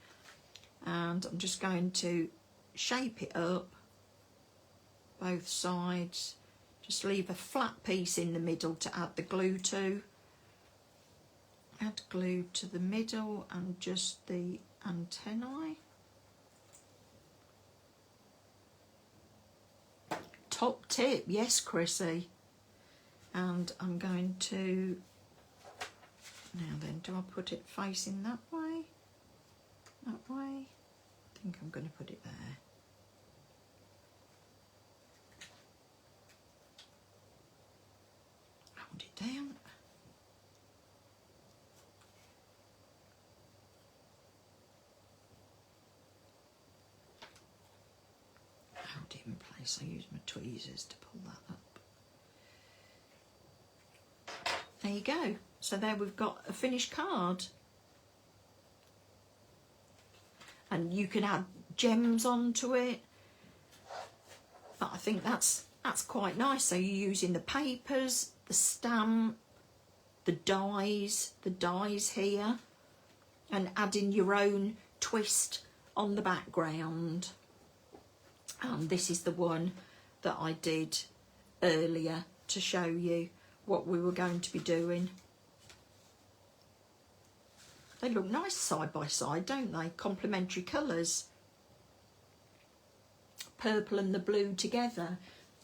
And I'm just going to shape it up both sides. Just leave a flat piece in the middle to add the glue to. Add glue to the middle and just the antennae. Top tip, yes, Chrissy. And I'm going to, now then, do I put it facing that way? That way? I think I'm going to put it there. Hold it down. Hold it in place. I use my tweezers to pull that up. There you go. So there we've got a finished card. And you can add gems onto it. But I think that's that's quite nice. So you're using the papers, the stamp, the dies here, and adding your own twist on the background. And this is the one that I did earlier to show you what we were going to be doing. They look nice side by side, don't they? Complementary colours. Purple and the blue together.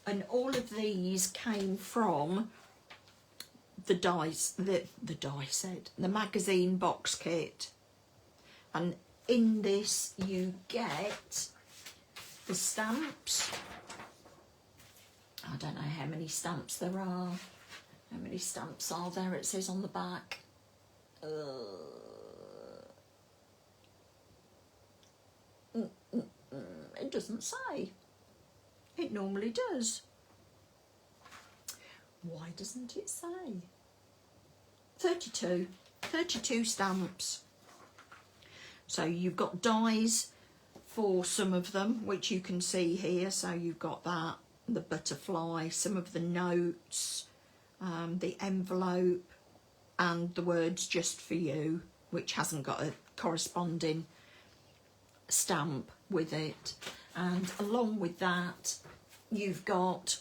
And all of these came from the the magazine box kit. And in this you get the stamps. I don't know how many stamps there are. How many stamps are there? It says on the back. It doesn't say. It normally does. Why doesn't it say? 32 stamps. So you've got dies for some of them, which you can see here. So you've got that, the butterfly, some of the notes, the envelope, and the words "just for you," which hasn't got a corresponding stamp with it. And along with that, you've got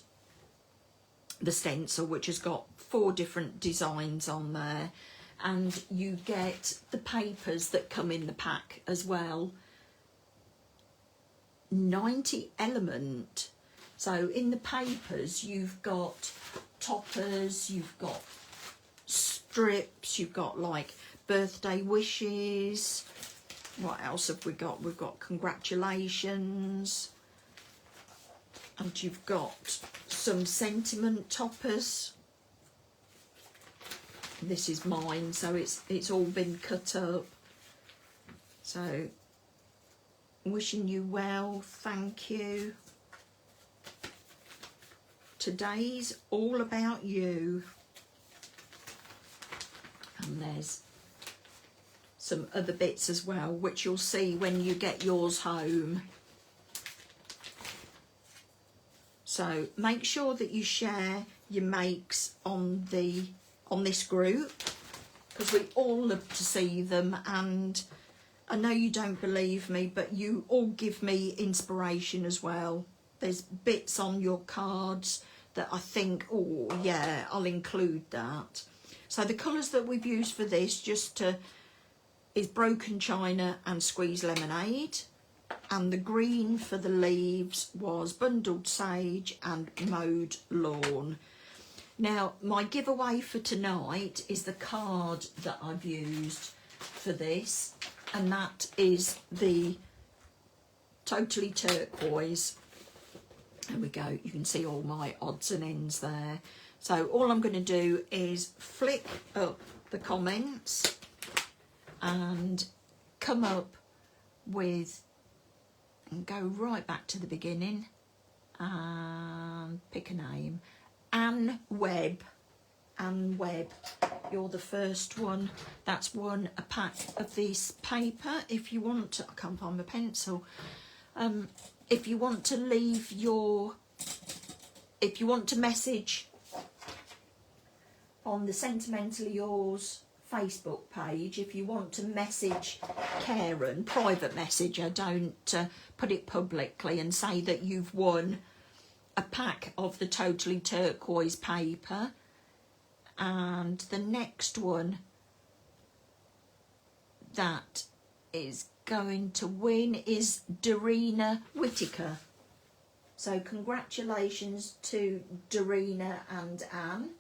the stencil, which has got 4 different designs on there, and you get the papers that come in the pack as well. 90 element. So in the papers you've got toppers, you've got strips, you've got like birthday wishes. What else have we got? We've got congratulations, and you've got some sentiment toppers. This is mine, so it's all been cut up. So wishing you well, thank you. Today's all about you. And there's some other bits as well, which you'll see when you get yours home. So make sure that you share your makes on this group, because we all love to see them. And I know you don't believe me, but you all give me inspiration as well. There's bits on your cards that I think, oh yeah, I'll include that. So the colours that we've used for this is Broken China and Squeeze Lemonade. And the green for the leaves was Bundled Sage and Mowed Lawn. Now, my giveaway for tonight is the card that I've used for this, and that is the Totally Turquoise. There we go. You can see all my odds and ends there. So all I'm going to do is flick up the comments and come up with, and go right back to the beginning and pick a name. Anne Webb. Anne Webb, you're the first one. That's won a pack of this paper. If you want to, I can't find my pencil. If you want to leave if you want to message on the Sentimentally Yours Facebook page, if you want to message Karen, private message, I don't put it publicly, and say that you've won a pack of the Totally Turquoise paper. And the next one that is going to win is Darina Whitaker. So congratulations to Darina and Anne.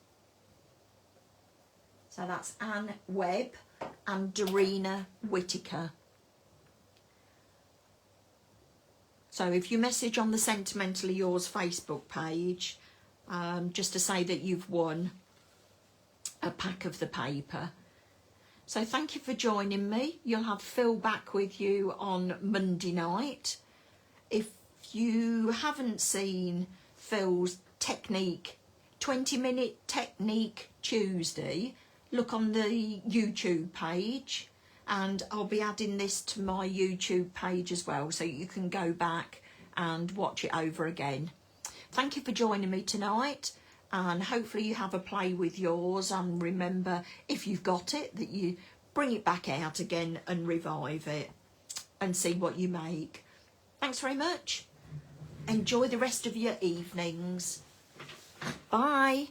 So that's Anne Webb and Darina Whitaker. So if you message on the Sentimentally Yours Facebook page, just to say that you've won a pack of the paper. So thank you for joining me. You'll have Phil back with you on Monday night. If you haven't seen Phil's technique, 20-minute technique Tuesday, look on the YouTube page, and I'll be adding this to my YouTube page as well, so you can go back and watch it over again. thank you for joining me tonight, and hopefully you have a play with yours, and remember, if you've got it, that you bring it back out again and revive it and see what you make. Thanks very much. Enjoy the rest of your evenings. Bye.